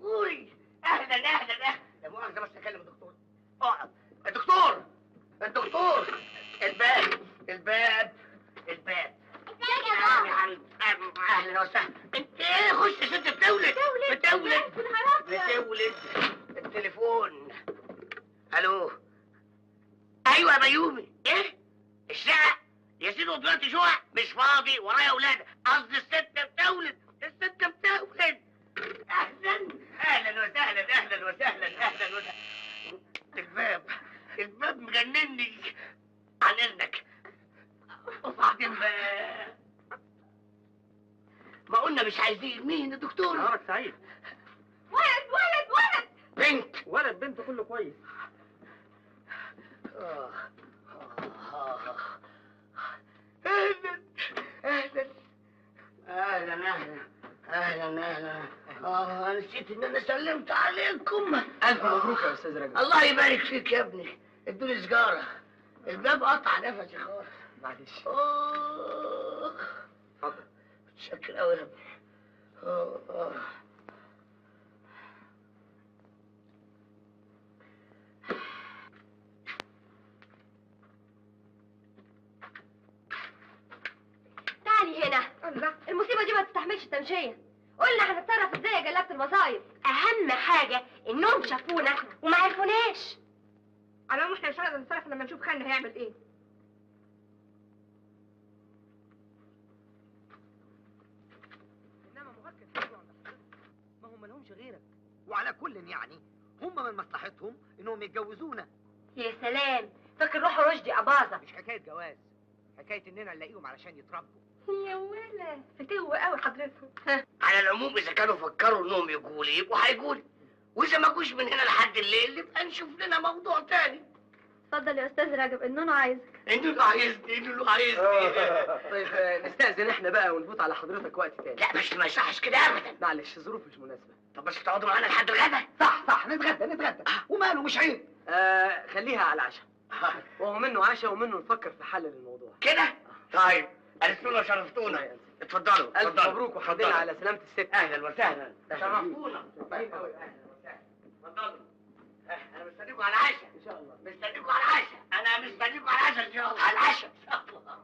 قولي. اهلا. لا مؤاخذة بس اكلم الدكتور. اقعد. الدكتور. الباب. اهلا وسهلا. انت ايه؟ خش يا ست. بتولد. التليفون. الو. ايوه يا بيومي. ايه؟ الشقة يا سيدي دلوقتي شقق مش فاضي ورايا اولاد. قصدي الست بتولد. اهلا وسهلا. الباب مجنني عن اذنك. وبعدين بقى ما قلنا مش عايزين. مين الدكتور؟ نهارك سعيد. ولد. بنت. بنت كله كويس. اهلا. نسيت ان انا سلمت عليكم. الف مبروك يا استاذ رجب. الله يبارك فيك يا ابني. ادوني سجارة. الباب قطع نفسي خالص. معلش. اتفضل. متشكر قوي يا ابني. تعالي هنا. المصيبه دي ما تستحملش تمشيه. قلنا هنتصرف ازاي يا جلابه المصايب. اهم حاجه انهم شافونا وما عرفوناش. على العموم احنا مش هنقدر نتصرف لما نشوف خالنا هيعمل ايه. انما مؤكد حلو عند حضرتك. ما هم مالهمش غيرك. وعلى كل يعني هم من مصلحتهم انهم يتجوزونا. يا سلام، فاكر روحوا رشدي اباظه. مش حكايه جواز، حكايه اننا نلاقيهم علشان يتربوا. يا ولا فتوه قوي حضرتهم. على العموم اذا كانوا فكروا انهم يجوا لي يبقوا هيجوا لي، واذا ما جوش من هنا لحد الليل يبقى نشوف لنا موضوع تاني. اتفضل يا استاذ رجب، النونو عايزك. انه عايزني. طيب نستأذن احنا بقى ونفوت على حضرتك وقت تاني. لا بس ما يصحش كده ابدا. معلش الظروف مش مناسبه. طب بس تقعدوا معانا لحد الغدا. صح نتغدى. وماله مش عيب. خليها على العشاء. وهو منه عشاء ومنه نفكر في حل للموضوع. كده؟ طيب أنستونا وشرفتونا. اتفضلوا. ألف مبروك وحمدنا على سلامة الست. أهلا وسهلا. شرفتونا. طيب أوي. أهلا وسهلا. اتفضلوا. أنا مستنيكم على العشاء. إن شاء الله. مستنيكم على العشاء. أنا مستنيكم على العشاء إن شاء الله. على العشاء إن شاء الله.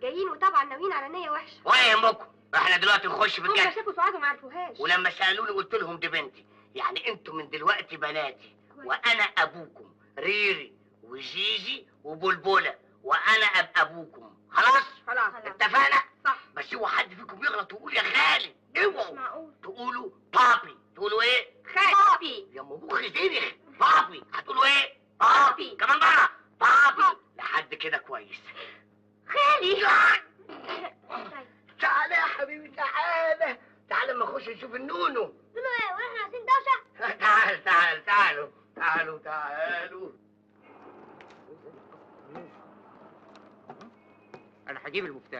جايين وطبعا ناويين على نيه وحشه. ولا يهمكم، احنا دلوقتي نخش في هم الجد. شافوا سعاد وما عرفوهاش. ولما سالوني قلت لهم دي بنتي، يعني انتوا من دلوقتي بناتي وانا ابوكم. ريري وجيجي وبلبله وانا ابقى ابوكم. خلاص اتفقنا. صح. بس اوعى حد فيكم يغلط ويقول يا خالد. اوعوا. مش معقول. تقولوا بابي. تقولوا ايه؟ بابي. يا ام مخي زينخ. بابي. هتقولوا ايه؟ بابي. كمان مره بابي. لحد كده كويس. خالي. تعالى يا حبيبي تعالى. تعالى اما نخش نشوف النونو. واحنا عايزين دوشه. تعالوا.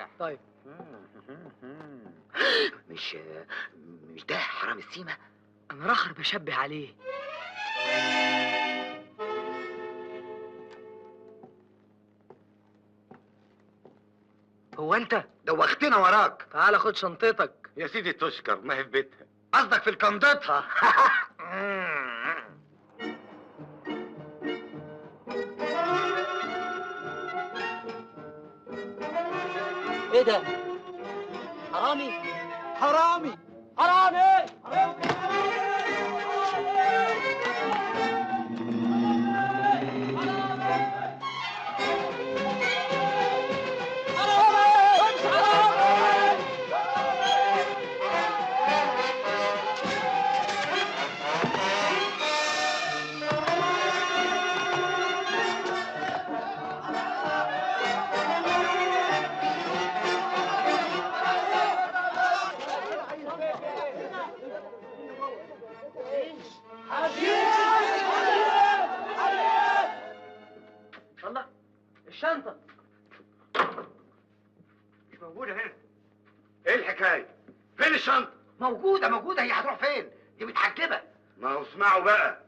السلاح. طيب. مش ده حرام السيمة؟ انا راخر بشبه عليه. هو انت دوختنا وراك. تعال خد شنطتك. يا سيدي تشكر، ما هي في بيتها. قصدك في الكندتها. ايه ده؟ حرامي؟ حرامي حرامي! الله، الشنطة مش موجودة هنا. ايه الحكاية؟ فين الشنطة؟ موجودة، هي هتروح فين؟ دي متحجبة. ما هو اسمعوا بقى.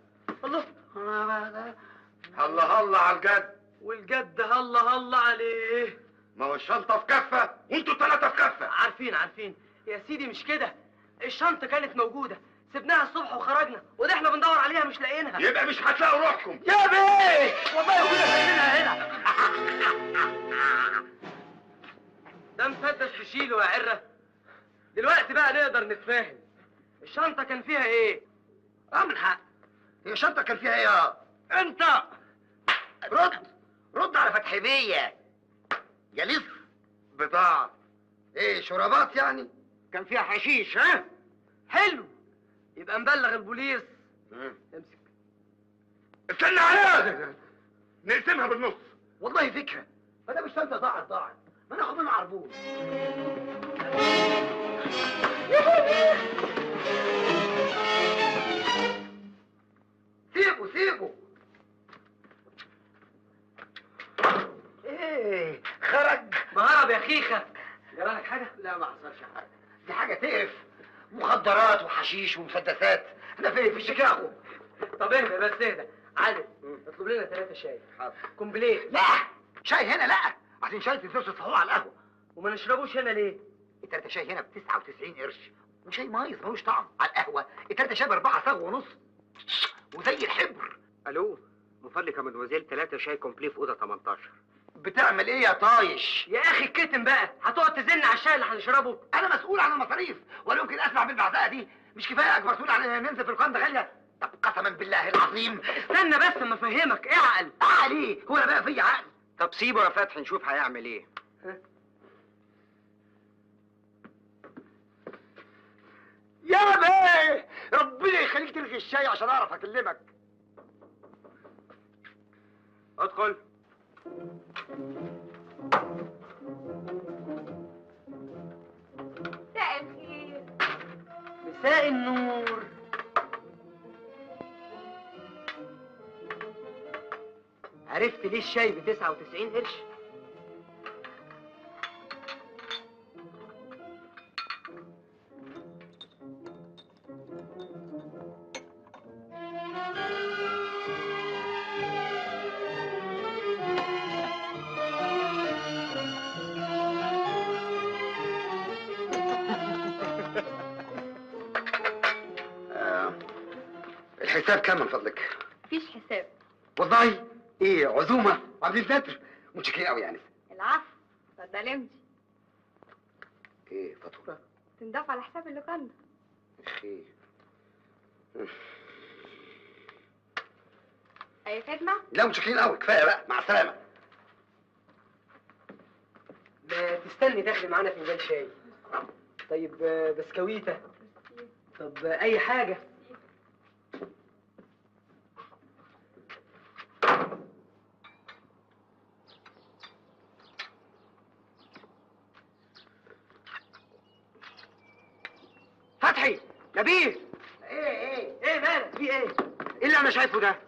الله. هلا هلا على الجد. والجد هلا عليه. ما هو الشنطة في كفة وانتوا التلاتة في كفة. عارفين يا سيدي، مش كده. الشنطة كانت موجودة، سبناها الصبح وخرجنا، وده احنا بندور عليها مش لاقيينها. يبقى مش هتلاقوا روحكم. يا بيه والله كنا سايبينها هنا. ده مسدس تشيله يا عرة. دلوقتي بقى نقدر نتفاهم. الشنطة كان فيها ايه؟ من حق. هي الشنطة كان فيها ايه؟ انت رد على فتحي بيه. جليس بضاعة. ايه، شرابات يعني؟ كان فيها حشيش. ها حلو، يبقى نبلغ البوليس. امسك. استنى عليها، نقسمها بالنص. والله فكرة، ما دام الشنطة ضاعت ما ناخد منها عربون. سيبه. ايه خرج؟ مهرب يا خيخة. جرالك حاجة؟ لا، ما حصلش حاجة. دي حاجة تقرف. مخدرات وحشيش ومسدسات. احنا في شيكاغو. طب اهدى بس اهدى. عادل، اطلب لنا 3 شاي. حاضر. كومبليت. لا، شاي هنا لا، عشان شاي تنسوش تصحوه على القهوة. وما نشربوش هنا ليه؟ ال3 شاي هنا ب99 قرش، وشاي مايز ملوش طعم. على القهوة ال3 شاي ب4 صاغ ونص، وزي الحبر. الو، من فضلك يا مدموزيل 3 شاي كومبلي في اوضه 18. بتعمل ايه يا طايش؟ يا اخي الكتم بقى، هتقعد تزن على الشاي اللي هنشربه؟ انا مسؤول عن المصاريف، ولا يمكن اسمع بالبعزقه دي؟ مش كفايه اجبرتوني على ننزل في القنده غاليه؟ طب قسما بالله العظيم. استنى بس اما افهمك. ايه عقل؟ عقل ايه؟ هو انا بقى فيا عقل؟ طب سيبه يا فتحي نشوف هيعمل ايه. يا بيه، ربنا يخليك تلغي الشاي عشان اعرف اكلمك. ادخل. مساء الخير. مساء النور. عرفت ليه الشاي ب99 قرش؟ الحساب كام من فضلك؟ مفيش حساب. والله ايه، عزومه وعاملين ستر. متشكرين قوي يعني. العفو، اتفضل امشي. ايه، فاتوره؟ تندفع على حساب اللوكاندا. اخي. اي خدمة؟ لا، متشكرين قوي، كفايه بقى، مع السلامه. ما تستني تاخدي معانا فنجان شاي. طيب بسكويته. طب اي حاجه. فتحي، نبيل. ايه مالك؟ في ايه؟ ايه اللي انا شايفه ده؟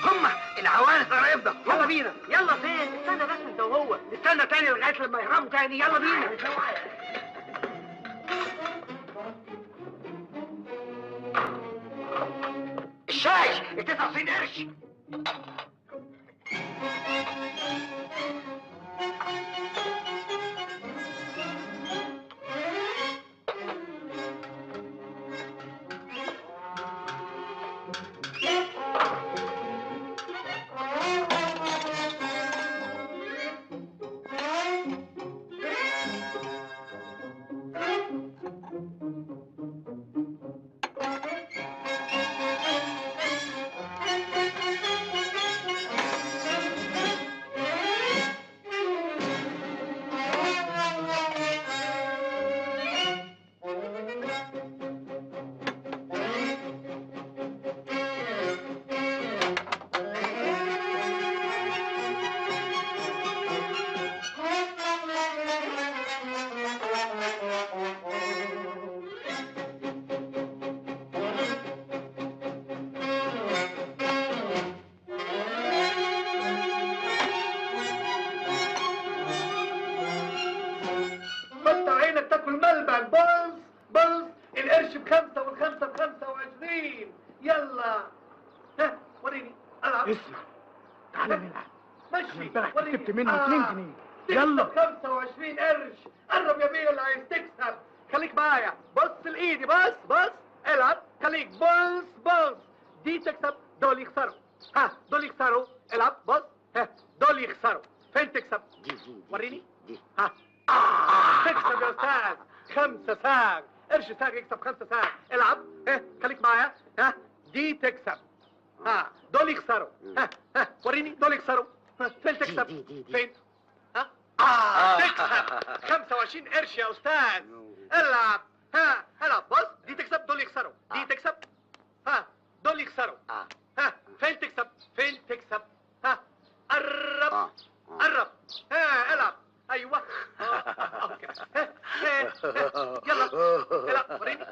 هما العوانس قرايبنا. يلا بينا. يلا فين؟ استنى بس انت وهو، نستنى تاني لغايه لما يهربوا تاني. يلا بينا. الشاي 99 قرش. القرش ب5 والخمسة ب25. يلا ها وريني العب. اسمع تعالى نلعب. مشي امبارح وريني. كسبت منه 2 جنيه. يلا 25 قرش. قرب يا بيه اللي عايز تكسب. خليك معايا، بص لايدي، بص العب، خليك بص دي تكسب دول يخسروا. ها دول يخسروا، العب بص، ها دول يخسروا. فين تكسب؟ دي وريني. دي ها تكسب يا استاذ 5 ساغ. قرش ساغ يكسب 5 ساغ. العب، ها خليك معايا، ها دي تكسب، ها دول يخسروا. ها وريني دول يخسروا. فين تكسب؟ دي. فين؟ ها تكسب 25 قرش يا استاذ. العب، ها العب بص، دي تكسب دول يخسروا. دي تكسب، ها دول يخسروا. ها فين تكسب؟ فين تكسب؟ ها قرب قرب، ها العب. ايوه اوكي. يلا العب وريني.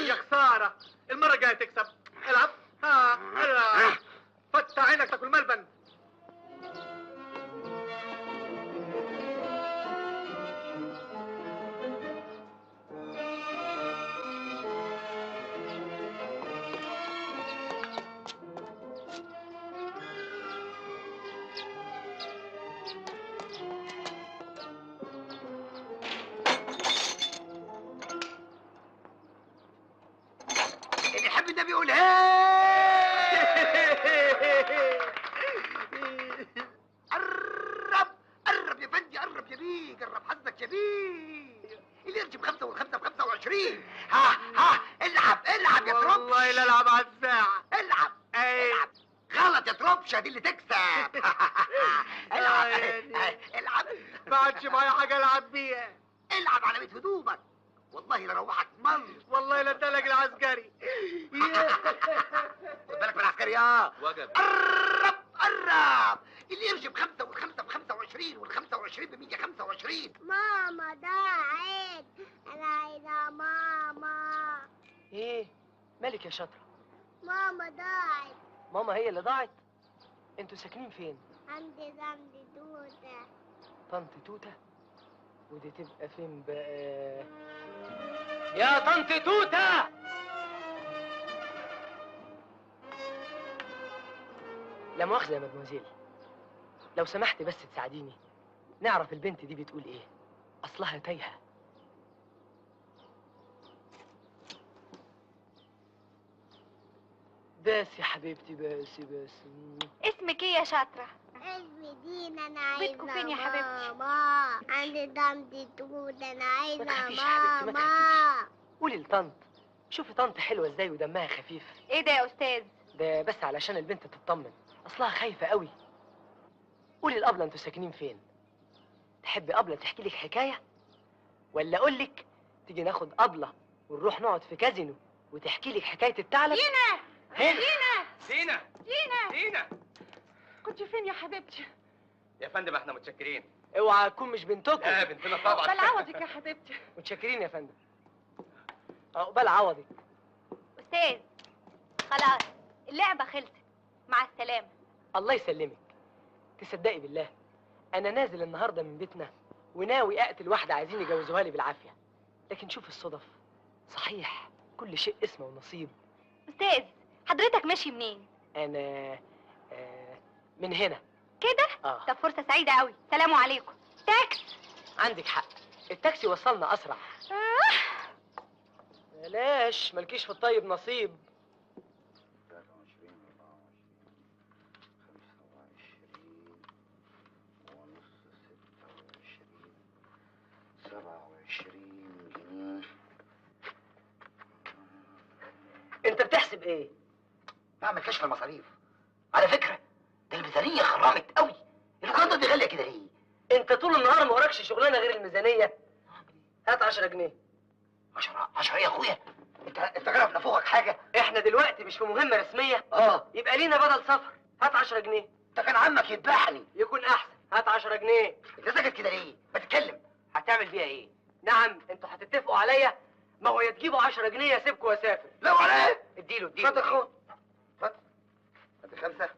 يا خساره، المره الجايه تكسب. العب، ها العب. فتح عينك تاكل ملبن. اللي يحب النبي يقول قرب يا فندي، قرب يا بيه، قرب حظك يا بيه. اللي يرجم 5 والخمسة ب25. ها العب يا تروبش. والله لا العب على الساعه. العب غلط يا تروبش، دي اللي تكسب. العب العب. ما عادش معايا حاجه العب بيها. العب على بيت هدومك، والله لروحك مل. والله لا ادالك العسكري. خد بالك من العسكري. وجب. قرب اللي يرجم 5 والخمسة ب25 وال25 ب125. ماما ضاعت، انا عايزة ماما. ايه مالك يا شاطرة؟ ماما ضاعت. ماما هي اللي ضاعت؟ انتوا ساكنين فين؟ عندي ذنب توتة. طنط توتة؟ ودي تبقى فين بقى؟ يا طنط توتة! لا مؤاخذة يا مدموزيل، لو سمحت بس تساعديني نعرف البنت دي بتقول ايه، اصلها تايهة. بس يا حبيبتي بس. اسمك ايه يا شاطرة؟ اسمي دينا، انا عايزة بيتكم فين يا حبيبتي؟ ماما. عندي ذنب توتة، انا عايزة ما تخافيش يا حبيبتي، ما ماما. قولي لطنط، شوفي طنط حلوة ازاي ودمها خفيف. ايه ده يا استاذ؟ ده بس علشان البنت تطمن، اصلها خايفة قوي. قولي الأبلة انتوا ساكنين فين؟ تحبي أبلة تحكي لك حكاية؟ ولا أقول لك تيجي ناخد أبلة ونروح نقعد في كازينو وتحكي لك حكاية الثعلب؟ دينا! هنا دينا كنت فين يا حبيبتي؟ يا فندم احنا متشكرين. اوعى تكون مش بنتكم. لا بنتنا طبعا. بل عوضك يا حبيبتي. متشكرين يا فندم. عقبال عوضك. استاذ خلاص اللعبة خلصت، مع السلامه. الله يسلمك. تصدقي بالله انا نازل النهارده من بيتنا وناوي اقتل واحده عايزين يجوزوها لي بالعافيه، لكن شوف الصدف. صحيح كل شيء اسمه ونصيب. استاذ حضرتك ماشي منين؟ انا من هنا كده؟ طب فرصه سعيده قوي. سلام عليكم. تاكس. عندك حق، التاكسي وصلنا اسرع. بلاش مالكيش في الطيب نصيب. 27 جنيه. انت بتحسب ايه؟ بعمل كشف المصاريف. على فكرة ده الميزانية خرمت قوي. اللوكاندا دي غالية كده ليه؟ انت طول النهار ما وراكش شغلانه غير الميزانيه. هات 10 جنيه. 10 يا اخويا؟ انت جرب نفوقك حاجة؟ احنا دلوقتي مش في مهمه رسميه. يبقى لينا بدل سفر. هات 10 جنيه. ده كان عمك يذبحني. يكون احسن. هات 10 جنيه. انت ساكت كده ليه؟ ما تتكلم. هتعمل بيها ايه؟ نعم انتوا هتتفقوا عليا؟ ما هو يا تجيبوا 10 جنيه يا سيبكوا واسافر. لا ولا ايه؟ اديله اتفضل خد. اتفضل. ادي 5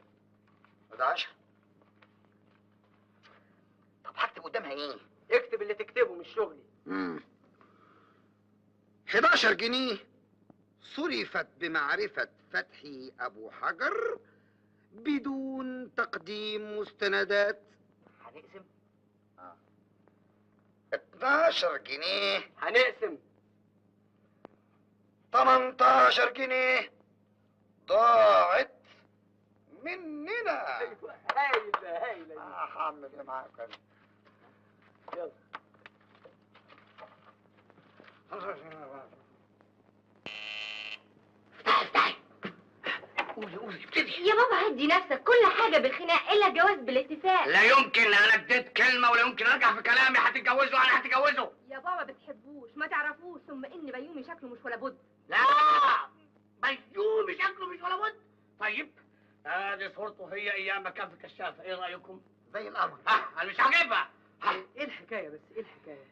وده 10. طب هكتب قدامها ايه؟ اكتب اللي تكتبه مش شغلي. 11 جنيه صرفت بمعرفة فتحي أبو حجر بدون تقديم مستندات. هنقسم؟ 12 جنيه هنقسم. 18 جنيه ضاعت مننا. هايلة هايلة. هعمل ايه معاك انا؟ يلا. قولي ابتدي. يا بابا هدي نفسك. كل حاجه بالخناق الا الجواز بالاتفاق. لا يمكن، انا اديت كلمه ولا يمكن ارجع في كلامي. هتتجوزوا انا هتجوزه. يا بابا بتحبوش ما تعرفوش، ثم ان بيومي شكله مش ولا بد. لا بيومي شكله مش ولا بد. طيب ادي صورته هي ايام ما كان في كشافه، ايه رايكم؟ زي القمر. انا مش عاجبها. ايه الحكايه بس؟ ايه الحكايه؟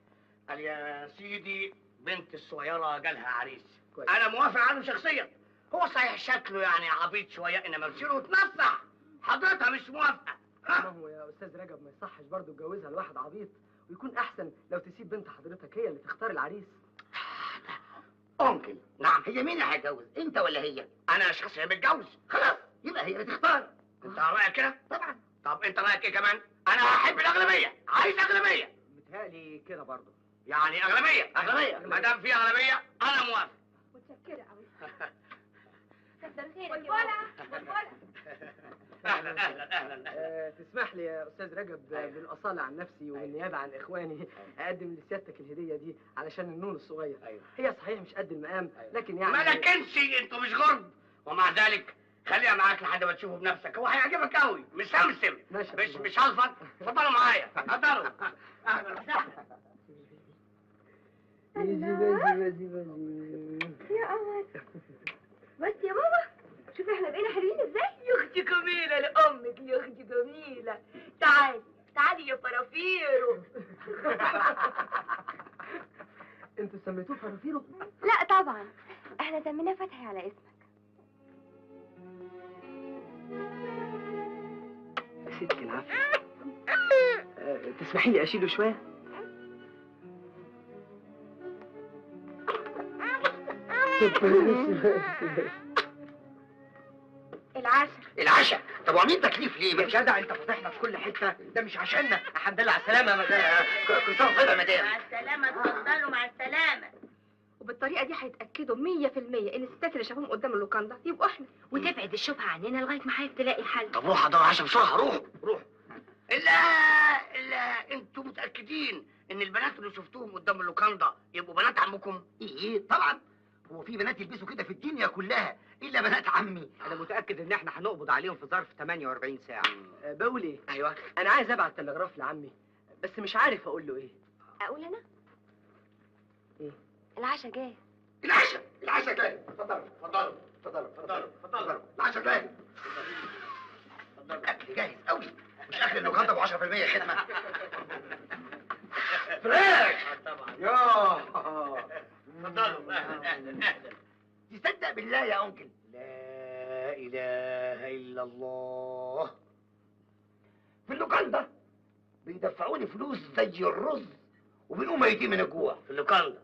قال يا سيدي بنت الصغيره جالها عريس. كويس. انا موافق عنه شخصيا. هو صحيح شكله يعني عبيط شويه، انما مصيره اتنصح. حضرتها مش موافقه. ما هو يا استاذ رجب ما يصحش برضه تجوزها لواحد عبيط، ويكون احسن لو تسيب بنت حضرتك هي اللي تختار العريس. انكل. نعم. هي مين اللي هيتجوز؟ انت ولا هي؟ انا شخصيا متجوز. خلاص يبقى هي اللي تختار. انت رايك كده؟ طبعا. طب انت رايك ايه كمان؟ انا هحب الاغلبيه، عايز اغلبيه. متهيألي كده برضه. يعني اغلبيه. ما دام في اغلبيه انا موافق. متشكره قوي. كتر خيرك يا بابا. اهلا. تسمح لي يا استاذ رجب بالاصاله عن نفسي وبالنيابه عن اخواني اقدم لسيادتك الهديه دي علشان النون الصغير. هي صحيح مش قد المقام لكن يعني ما لكنش انتوا مش غرب، ومع ذلك خليها معاك لحد ما تشوفه بنفسك. هو هيعجبك قوي. مسمسم. مش هلفط. اتفضلوا معايا. اتفضلوا. اهلا وسهلا. يا قمر. بس يا بابا شوفي احنا بقينا حلوين ازاي. يا اختي جميلة لأمك يا اختي جميلة. تعالي يا فرافيرو. انتوا سميتوه فرافيرو؟ لا طبعا احنا سميناه فتحي على اسمك. يا ستي العافيه. تسمحي لي اشيله شويه؟ العشاء. طب وعاملين تكليف ليه؟ يا جدع انت فاتحنا في كل حته، ده مش عشاننا. الحمد لله على السلامه يا مدام. كل سنه وانت طيبه يا مدام. مع السلامة. اتفضلوا مع السلامة. وبالطريقه دي هيتاكدوا 100% ان الستات اللي شافوهم قدام اللوكاندا يبقوا احنا، وتبعد الشبهه عننا لغايه ما حضرتك تلاقي حل. طب روح حضر عشاء بسرعه. روح. الا انتوا متاكدين ان البنات اللي شفتوهم قدام اللوكاندا يبقوا بنات عمكم؟ ايه طبعا. هو في بنات يلبسوا كده في الدنيا كلها الا بنات عمي. انا متاكد ان احنا هنقبض عليهم في ظرف 48 ساعه. بقول ايه؟ ايوه. انا عايز ابعت تلغراف لعمي بس مش عارف اقول له ايه. اقول انا؟ ايه؟ العشاء جاي. العشاء جاي. اتفضلوا. العشاء جاي. الاكل جاهز قوي. مش اكل اللوكاندا ب 10% خدمه. فراخ. طبعا. ياه. اتفضلوا. اهلا. تصدق بالله يا انكل لا اله الا الله. في اللوكاندا بيدفعوني فلوس زي الرز وبنقوم ميتين من الجوع. في اللوكاندا؟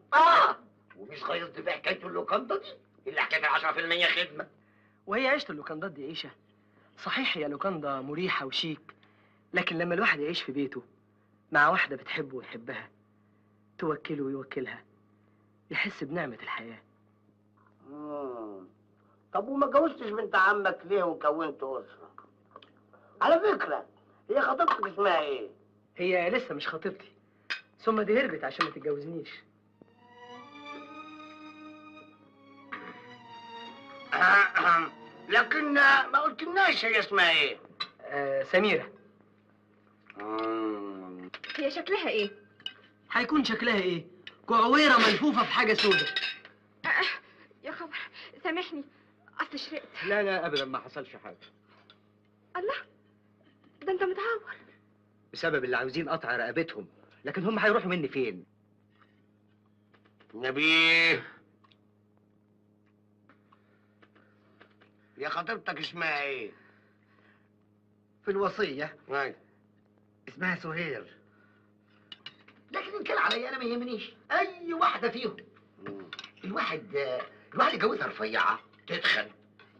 ومش هيصدق بحكايه اللوكاندا دي الا حكايه 10% خدمه. وهي عيشة اللوكندات دي عيشة؟ صحيح هي لوكاندا مريحة وشيك، لكن لما الواحد يعيش في بيته مع واحدة بتحبه ويحبها، توكله ويوكلها، يحس بنعمة الحياة. طب وما جوزتش بنت عمك ليه وكونت أسرة؟ على فكرة هي خطيبتك اسمها ايه؟ هي لسه مش خطيبتي، ثم دي هربت عشان ما تتجوزنيش. لكن ما قلتلناش هي اسمها ايه؟ سميرة. هي شكلها ايه؟ هيكون شكلها ايه؟ كعويرة ملفوفة في حاجة سودة. يا خبر، سامحني اصل شرقت. لا لا ابدا ما حصلش حاجه. الله، ده انت متعور. بسبب اللي عاوزين قطع رقبتهم، لكن هم هيروحوا مني فين؟ نبيه، يا خطيبتك اسمها ايه؟ في الوصيه ايوه اسمها سهير، لكن ان كان عليا انا ما يهمنيش اي واحده فيهم. الواحد يجوزها رفيعه تتخن،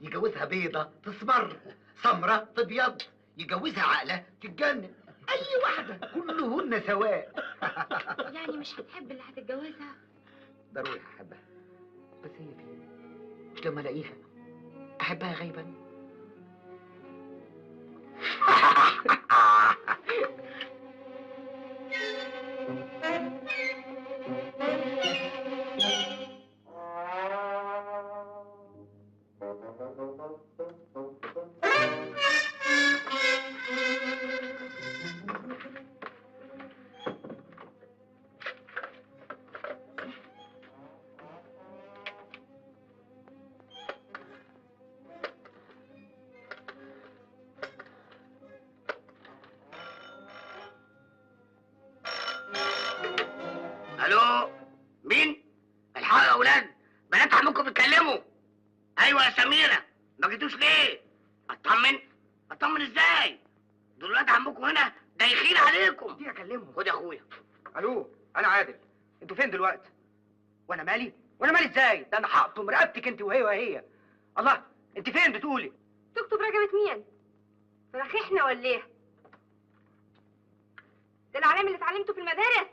يجوزها بيضه تسمر، سمره تبيض، يجوزها عاقله تتجنن، اي واحده كلهن سواء. يعني مش هتحب اللي هتتجوزها؟ ضروري هحبها، بس هي فين؟ مش لما الاقيها احبها غيبا. الو، مين؟ الحقوا يا اولاد، بنات عمكم بيتكلموا. ايوه يا سميره، ما جيتوش ليه؟ اطمن ازاي؟ دول ولاد عمكم هنا دايخين عليكم. دي اكلمهم. خد يا اخويا. الو، انا عادل، انتوا فين دلوقتي؟ وانا مالي ازاي؟ ده انا هقطم رقبتك انت وهي. الله، انت فين بتقولي؟ تكتب رقبة مين؟ فرخيحنا ولا ايه؟ ده العلام اللي اتعلمته في المدارس؟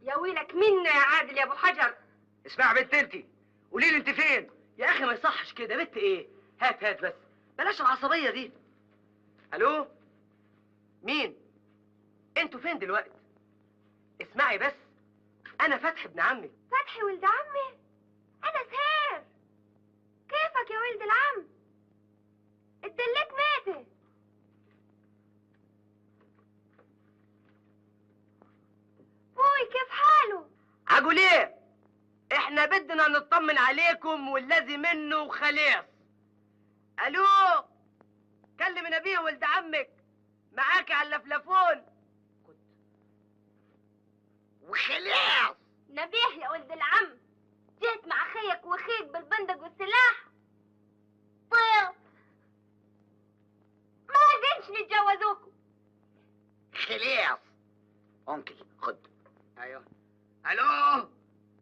يا ويلك منه يا عادل يا ابو حجر. اسمع بنت انت، قولي لي انت فين؟ يا اخي ما يصحش كده، بنت ايه؟ هات بس، بلاش العصبية دي. الو، مين؟ انتوا فين دلوقتي؟ اسمعي بس، انا فتحي ابن عمك. فتحي ولد عمي؟ انا سهير. كيفك يا ولد العم؟ الدلك ماتت. بوي كيف حاله؟ اقول ايه؟ احنا بدنا نطمن عليكم والذي منه خلاص. الو، كلم نبيه ولد عمك، معاك على اللفلفون. وخلاص. نبيه يا ولد العم، جيت مع خيك وخيك بالبندق والسلاح. طيب ما قدرش نتجوزوكم. خلاص. انكل خد. ايوه. الو،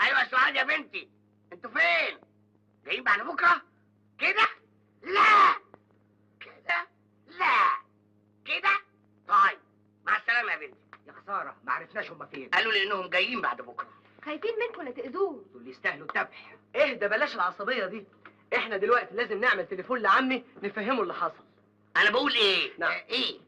ايوه سعاد يا بنتي، انتوا فين؟ جايين بعد بكره؟ كده؟ لا كده؟ لا كده؟ طيب مع السلامه يا بنتي. يا خساره، ما عرفناش هم فين. قالوا لي انهم جايين بعد بكره. خايفين منكم لا تاذوه. دول يستاهلوا الذبح. اهدى، بلاش العصبية دي. احنا دلوقتي لازم نعمل تليفون لعمي نفهمه اللي حصل. انا بقول ايه؟ نعم. ايه؟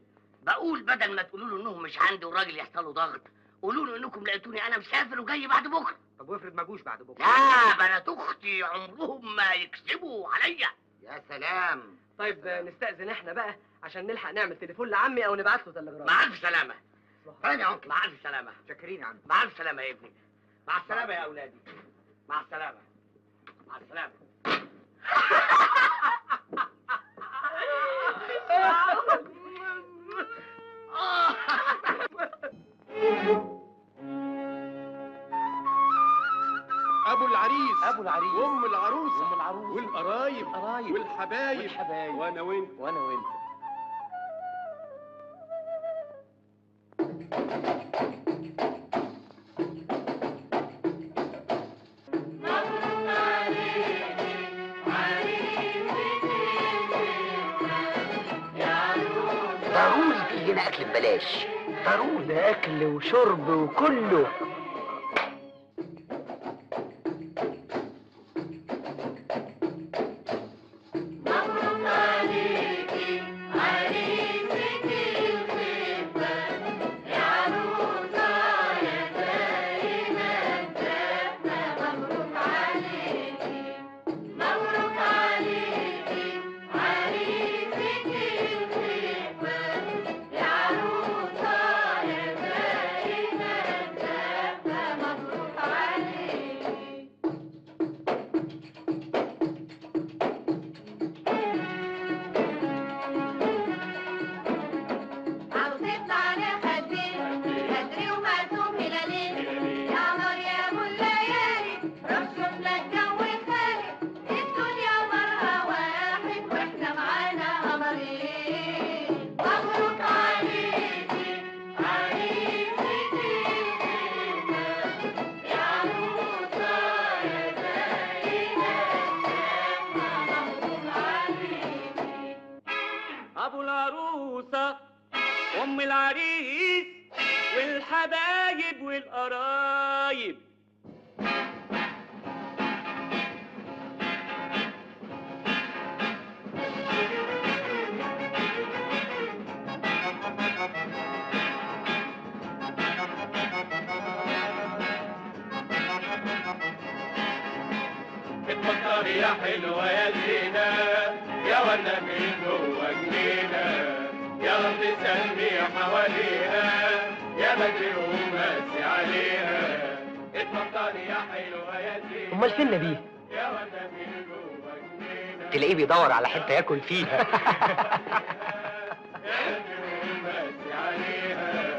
بقول بدل ما تقولوا له انهم مش عندي والراجل يحصل له ضغط، قولوا له انكم لقيتوني انا مسافر وجاي بعد بكره. طب وافرض ما جوش بعد بكره؟ لا، بنات اختي عمرهم ما يكذبوا عليا. يا سلام. طيب نستأذن احنا بقى عشان نلحق نعمل تليفون لعمي او نبعت له تلغراف. مع الف سلامه. فين يا انكل؟ مع الف سلامه. شاكرين يا عم. مع الف سلامه يا ابني. مع السلامه يا اولادي. مع السلامه. مع السلامه. ابو العريس ابو العريس وام العروسه وام العروس والقرايب والحبايب وانا وانت ضروري تيجي هنا اكل ببلاش، ضروري. ده اكل وشرب وكله. ابو العروسه ام العريس والحبايب والقرايب. اتفكر يا حلوة يا زينة يا ولا من جوه جنينة، يا رب سلمي حوالينا يا بدري ومسي علينا. اتفكر يا حلوة يا زينة. امال فين نبيه؟ يا ولا من جوه جنينة. تلاقيه بيدور على حته ياكل فيها. يا بدري ومسي عليها.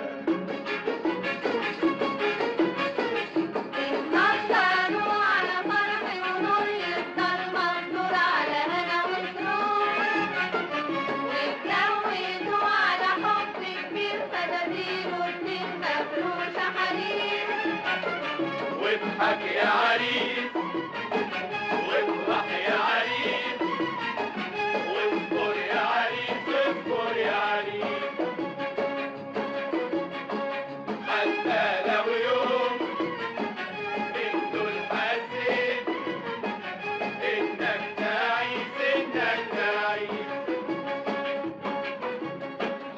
واضحك يا عريس وافرح يا عريس واذكر يا عريس اذكر يا عريس، حتى لو يوم انتوا حسيت انك تعيس انك تعيس،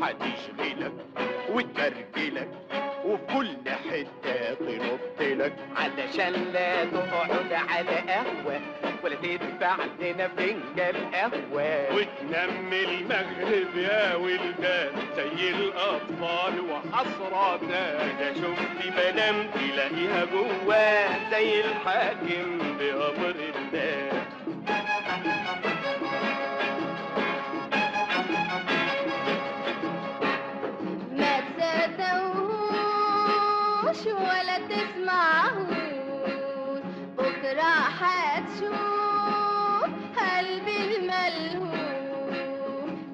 هتشغلك وترجلك وفي كل حتة تنطلك علشان لا تقعد على قهوة ولا تدفع لنا فنجان قهوة وتنام المغرب يا ولدان زي الأطفال وحسراتنا، إذا شفت مدام تلاقيها جواه زي الحاكم بأمر الله. ما تصدقوش ولا تسمعوش، بكرة هتشوف قلبي الملهوف.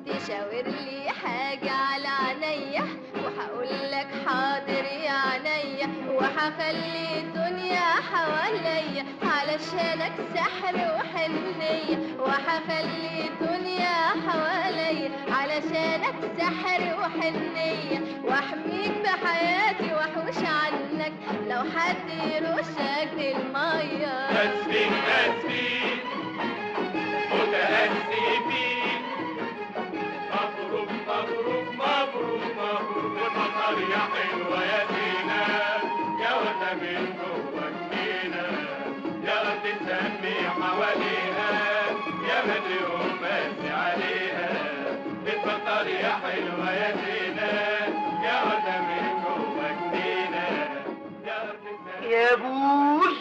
تشاور لي حاجة على عينيا وهقولك حاضر يا عينيا، وهخلي الدنيا حواليا علشانك سحر وحنية، وهخلي الدنيا حواليا علشانك سحر وحنية، واحميك بحياتي واحوش عنك لو حد يرشك بالمية. أسفين أسفين متأسفين، مبروك مبروك مبروك مبروك، والمطر يا حلوة يا زينة يا وردة من جوه جنينة، يا رب تسمي حواليها يا بدري ومسي عليها. اتفطر يا حلوة يا زينة يا وردة من جوه جنينة، يا رب تسمي. يا ابوي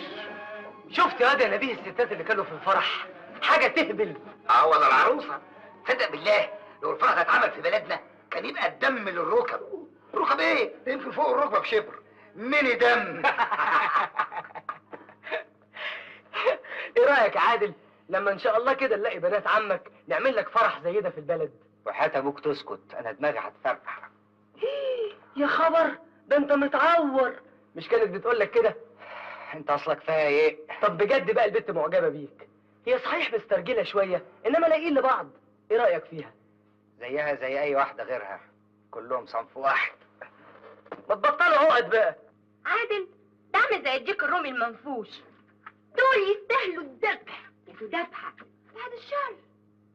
شفت يا واد يا نبيه الستات اللي كانوا في الفرح؟ حاجه تهبل. ولا العروسه صدق بالله لو الفرح ده اتعمل في بلدنا كان يبقى الدم للركب. ركب ايه؟ ده يمكن فوق الركبه بشبر. ميني دم. ايه رايك يا عادل لما ان شاء الله كده نلاقي بنات عمك نعمل لك فرح زي ده في البلد؟ وحياة ابوك تسكت، انا دماغي هتفرقع. يا خبر، ده انت متعور. مش كانت بتقول لك كده؟ انت اصلك فيها ايه؟ طب بجد بقى البت معجبه بيك. هي صحيح مسترجله شويه انما لاقيين لبعض. ايه رايك فيها؟ زيها زي اي واحده غيرها، كلهم صنف واحد. ما تبطلوا عقد بقى. عادل ده عامل زي الديك الرومي المنفوش. دول يستاهلوا الذبح. يا ذبحه بعد الشر.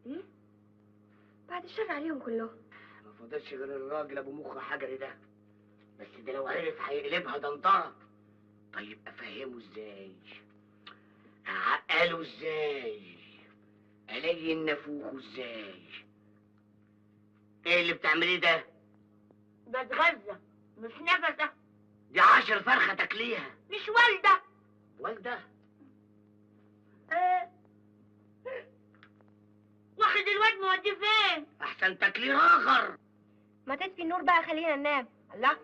ايه؟ بعد الشر عليهم كلهم. ما فضلش غير الراجل ابو مخ حجري ده، بس ده لو عرف هيقلبها دنطره. طيب افهمه ازاي؟ اعقله ازاي؟ الين نافوخه ازاي؟ ايه اللي بتعمليه ده؟ بتغذى مش نفسه. دي 10 فرخه تاكليها. مش والده. والده؟ واخد الواد موديه فين؟ احسن تاكليه راغر. ما تطفي النور بقى خلينا ننام. الله.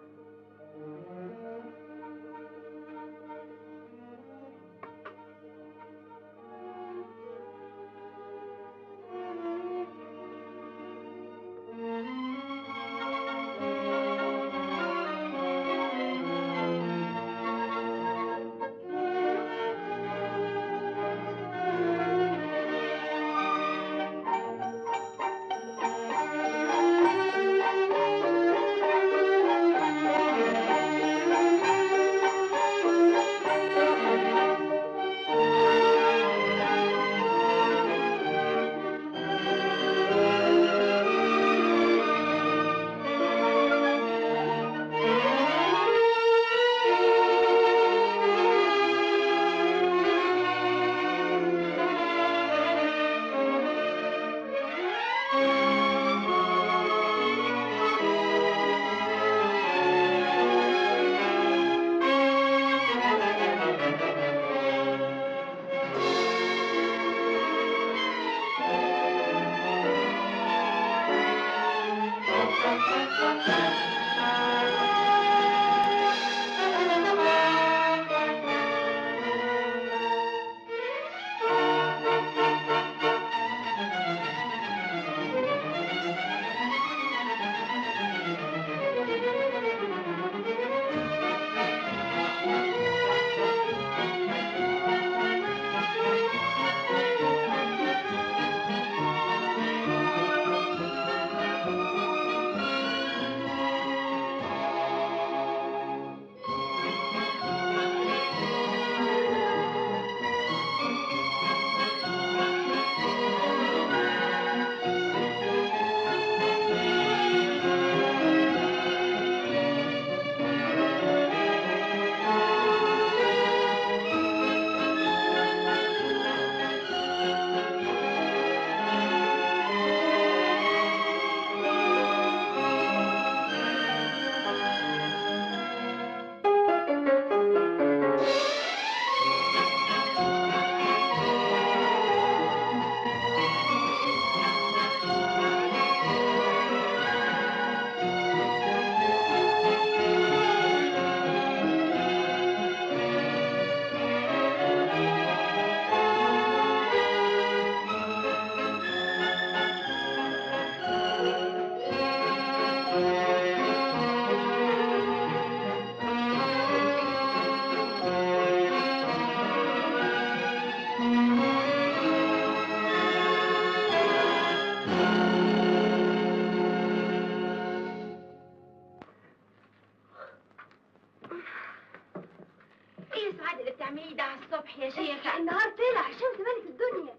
بتعمليه ده على الصبح يا شيخة؟ النهار طلع، الشمس ملت الدنيا.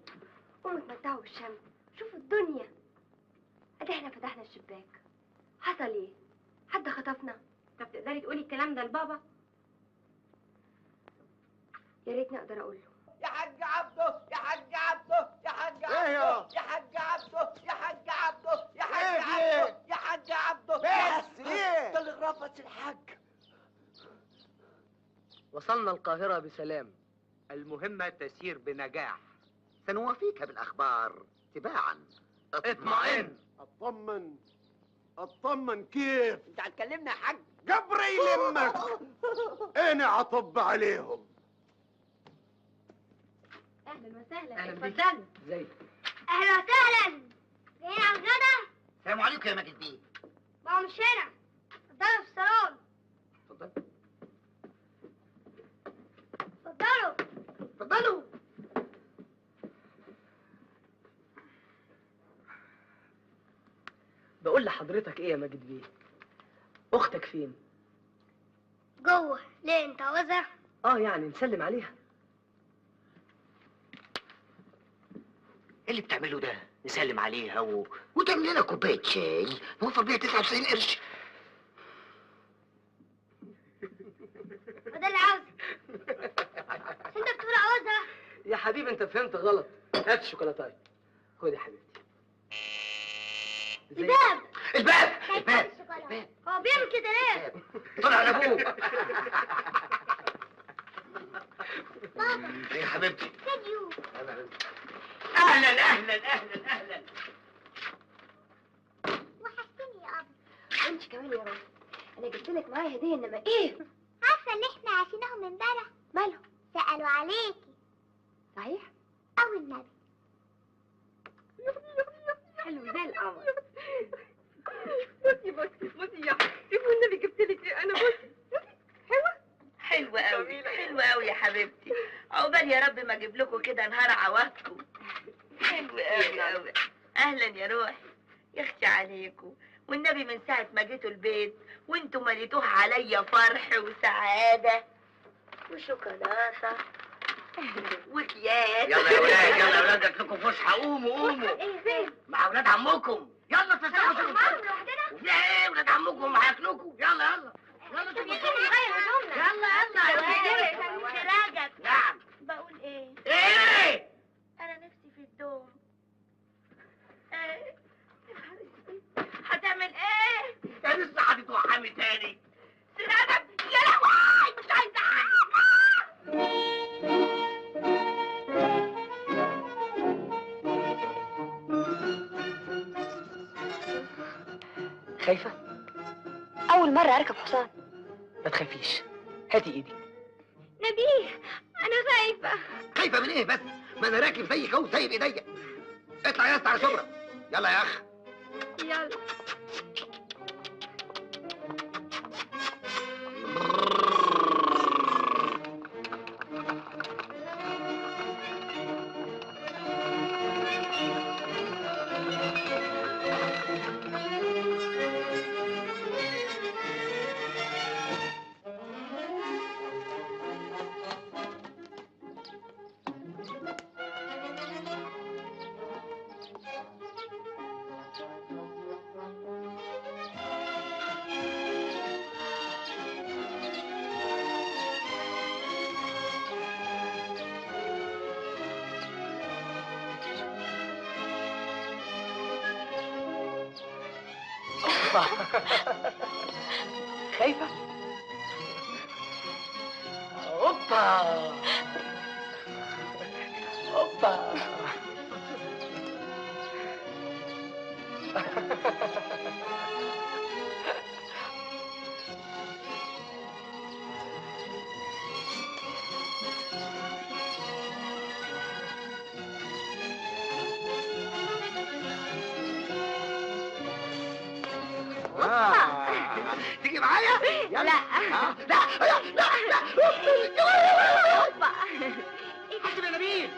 قوموا اتمتعوا بالشمس، شوفوا الدنيا. ادي احنا فتحنا الشباك، حصل ايه؟ حد خطفنا؟ طب تقدري تقولي الكلام ده لبابا؟ يا ريتني اقدر اقول له. يا حاج عبده، يا حاج عبده، يا حاج عبده، يا حاج عبده، يا حاج عبده، يا حاج عبده، يا حاج عبده. بس ليه؟ ده اللي غرفت الحاج. وصلنا القاهرة بسلام. المهمة تسير بنجاح. سنوافيك بالأخبار تباعا. اطمئن. اطمن كيف؟ انت هتكلمنا يا حاج؟ جبري يلمك. انا عطب عليهم. اهلا اهلا وسهلا. أهلا بيك. اتفضلوا. ازيك؟ اهلا وسهلا. جايين على الغدا؟ السلام عليكم يا ماجد بيه. ما هو مش هنا. اتفضلوا في الصالون. اتفضل. اتفضلوا. اتفضلوا. بقول لحضرتك ايه يا ماجد بيه؟ اختك فين؟ جوه. ليه انت عاوزها؟ يعني نسلم عليها. ايه اللي بتعمله ده؟ نسلم عليها وتعمل لنا كوبايه شاي نوفر بيها 99 قرش. وده اللي عاوزه. انت بتقول عاوزها؟ يا حبيبي انت فهمت غلط. هات الشوكولاتايه. خد يا حبيبتي. الباب. الباب. هو بيعمل كده ليه؟ طلع لابوه. بابا. ايه يا حبيبتي؟ سيديو. اهلا اهلا اهلا اهلا. وحشتني يا ابا. وانت كمان يا رب. انا جبت لك معايا هديه، انما ايه؟ عارفه اللي احنا عايشينهم امبارح؟ ماله؟ سالوا عليكي. صحيح؟ او النبي. حلو زي القمر. بصي يا حبيبتي والنبي جبت لك ايه؟ انا بصي حلوة قوي حلوة قوي يا حبيبتي. عقبال يا رب ما اجيب لكم كده نهار عوضكم. حلوة قوي قوي. اهلا يا روحي. يا اختي عليكم والنبي من ساعة ما جيتوا البيت وانتوا مليتوه عليا فرح وسعادة وشوكولاتة وكياس. يلا يا ولاد يلا يا ولاد جاتلكم فسحه. قوموا ايه فين؟ مع اولاد عمكم. يلا تفتحوا شوفوا. معاهم لوحدنا؟ وفيها ايه؟ ولاد عمكم هياكلوكم. يلا يلا يلا طب يلا نغير هدومنا. يلا يلا. نعم. بقول ايه؟ ايه؟ انا نفسي في الدوم. ايه؟ هتعمل ايه؟ انت لسه هتتوحمي تاني؟ سنادك يا لهوي مش عايزة. خايفة؟ اول مره اركب حصان. ما تخافيش. هاتي ايدي. نبيه انا خايفه. خايفه من ايه بس؟ ما انا راكب زيك اهو سايب ايديا. اطلع يا اسطى على شبرا. يلا يا اخ. يلا. خايفة؟ اوبا اوبا. تيجي معايا؟ لا. لا لا لا. اوبا. حسب يا نبيل.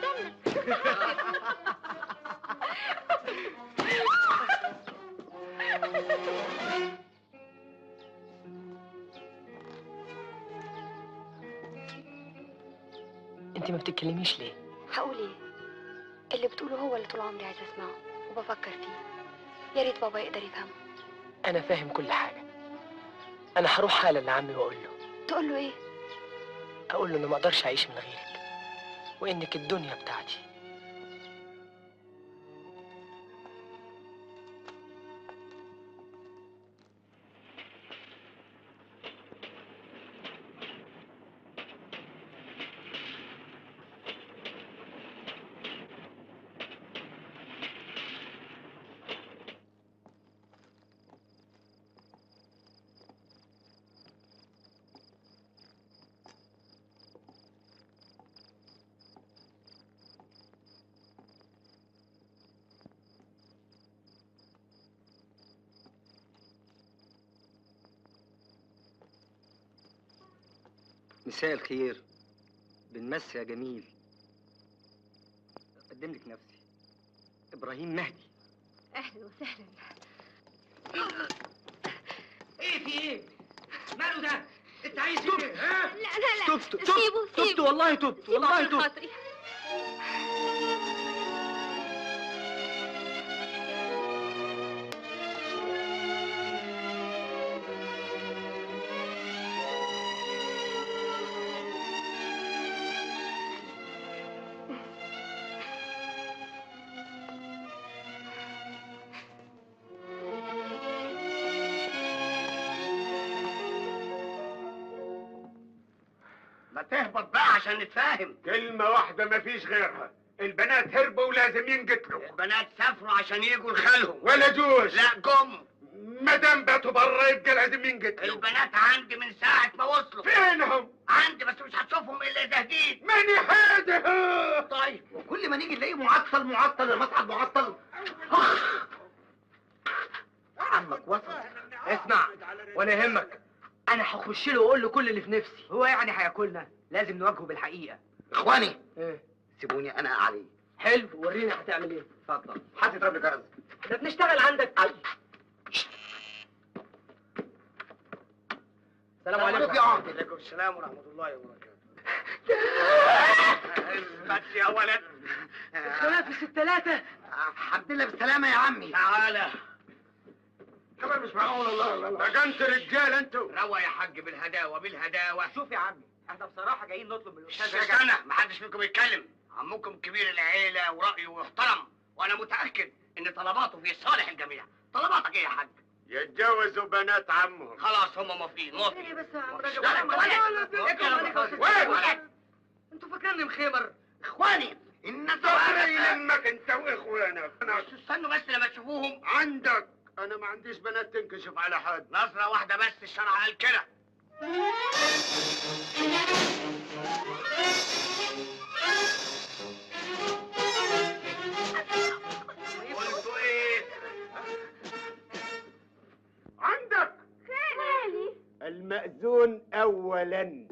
انت ما بتتكلميش ليه؟ هقول ايه؟ اللي بتقوله هو اللي طول عمري عايزه اسمعه وبفكر فيه. يا ريت بابا يقدر يفهمه. انا فاهم كل حاجة. انا هروح حالا لعمي واقول له. تقول له ايه؟ اقول له انه ما اقدرش اعيش من غيرك وانك الدنيا بتاعتي. مساء الخير. بنمسي يا جميل. اقدم لك نفسي، ابراهيم مهدي. اهلا وسهلا. ايه في ايه؟ ماله ده؟ انت عايز ايه؟ ها؟ لا تبت سيبه والله تبت والله تبت. خاطري. ما تهبط بقى عشان نتفاهم. كلمة واحدة مفيش غيرها، البنات هربوا ولازم ينقتلوا. البنات سافروا عشان يجوا لخالهم. ولا جوش. لا جم. ما دام باتوا بره يبقى لازم ينقتلوا. البنات عندي من ساعة ما وصلوا. فينهم؟ عندي بس مش هتشوفهم الا اذا هديت. ماني حاجة. طيب وكل ما نيجي نلاقيه معطل المصعد معطل. عمك وصل. اسمع وانا يهمك، انا هخش له واقول له كل اللي في نفسي. هو يعني هياكلنا؟ لازم نواجهه بالحقيقه. اخواني ايه؟ سيبوني انا عليه. حلو، وريني هتعمل ايه. اتفضل. حد يضرب لي جرس. ده بنشتغل عندك. السلام عليكم يا عم. عليكم السلام ورحمة الله وبركاته. بس يا ولد. خلافس الثلاثة. الحمد لله بالسلامة يا عمي. تعالى. كمان مش معقول. الله بقى انت رجال انتوا. روى يا حاج بالهداوة. شوف يا عمي، احنا بصراحة جايين نطلب من الأستاذ استنى، محدش فيكم يتكلم. عمكم كبير العيلة ورأيه يحترم، وأنا متأكد إن طلباته في صالح الجميع. طلباتك إيه يا حاج؟ يتجوزوا بنات عمهم. خلاص هم موافقين. ايه بس يا عم رجب؟ ولد انتوا فاكريني مخيمر؟ إخواني الناس تعالى يلمك انت واخوانك. استنوا بس لما تشوفوهم. عندك انا ما عنديش بنات تنكشف على حد. نظرة واحدة بس، الشرع قال كده. قلتوا ايه؟ عندك خالي المأذون اولا.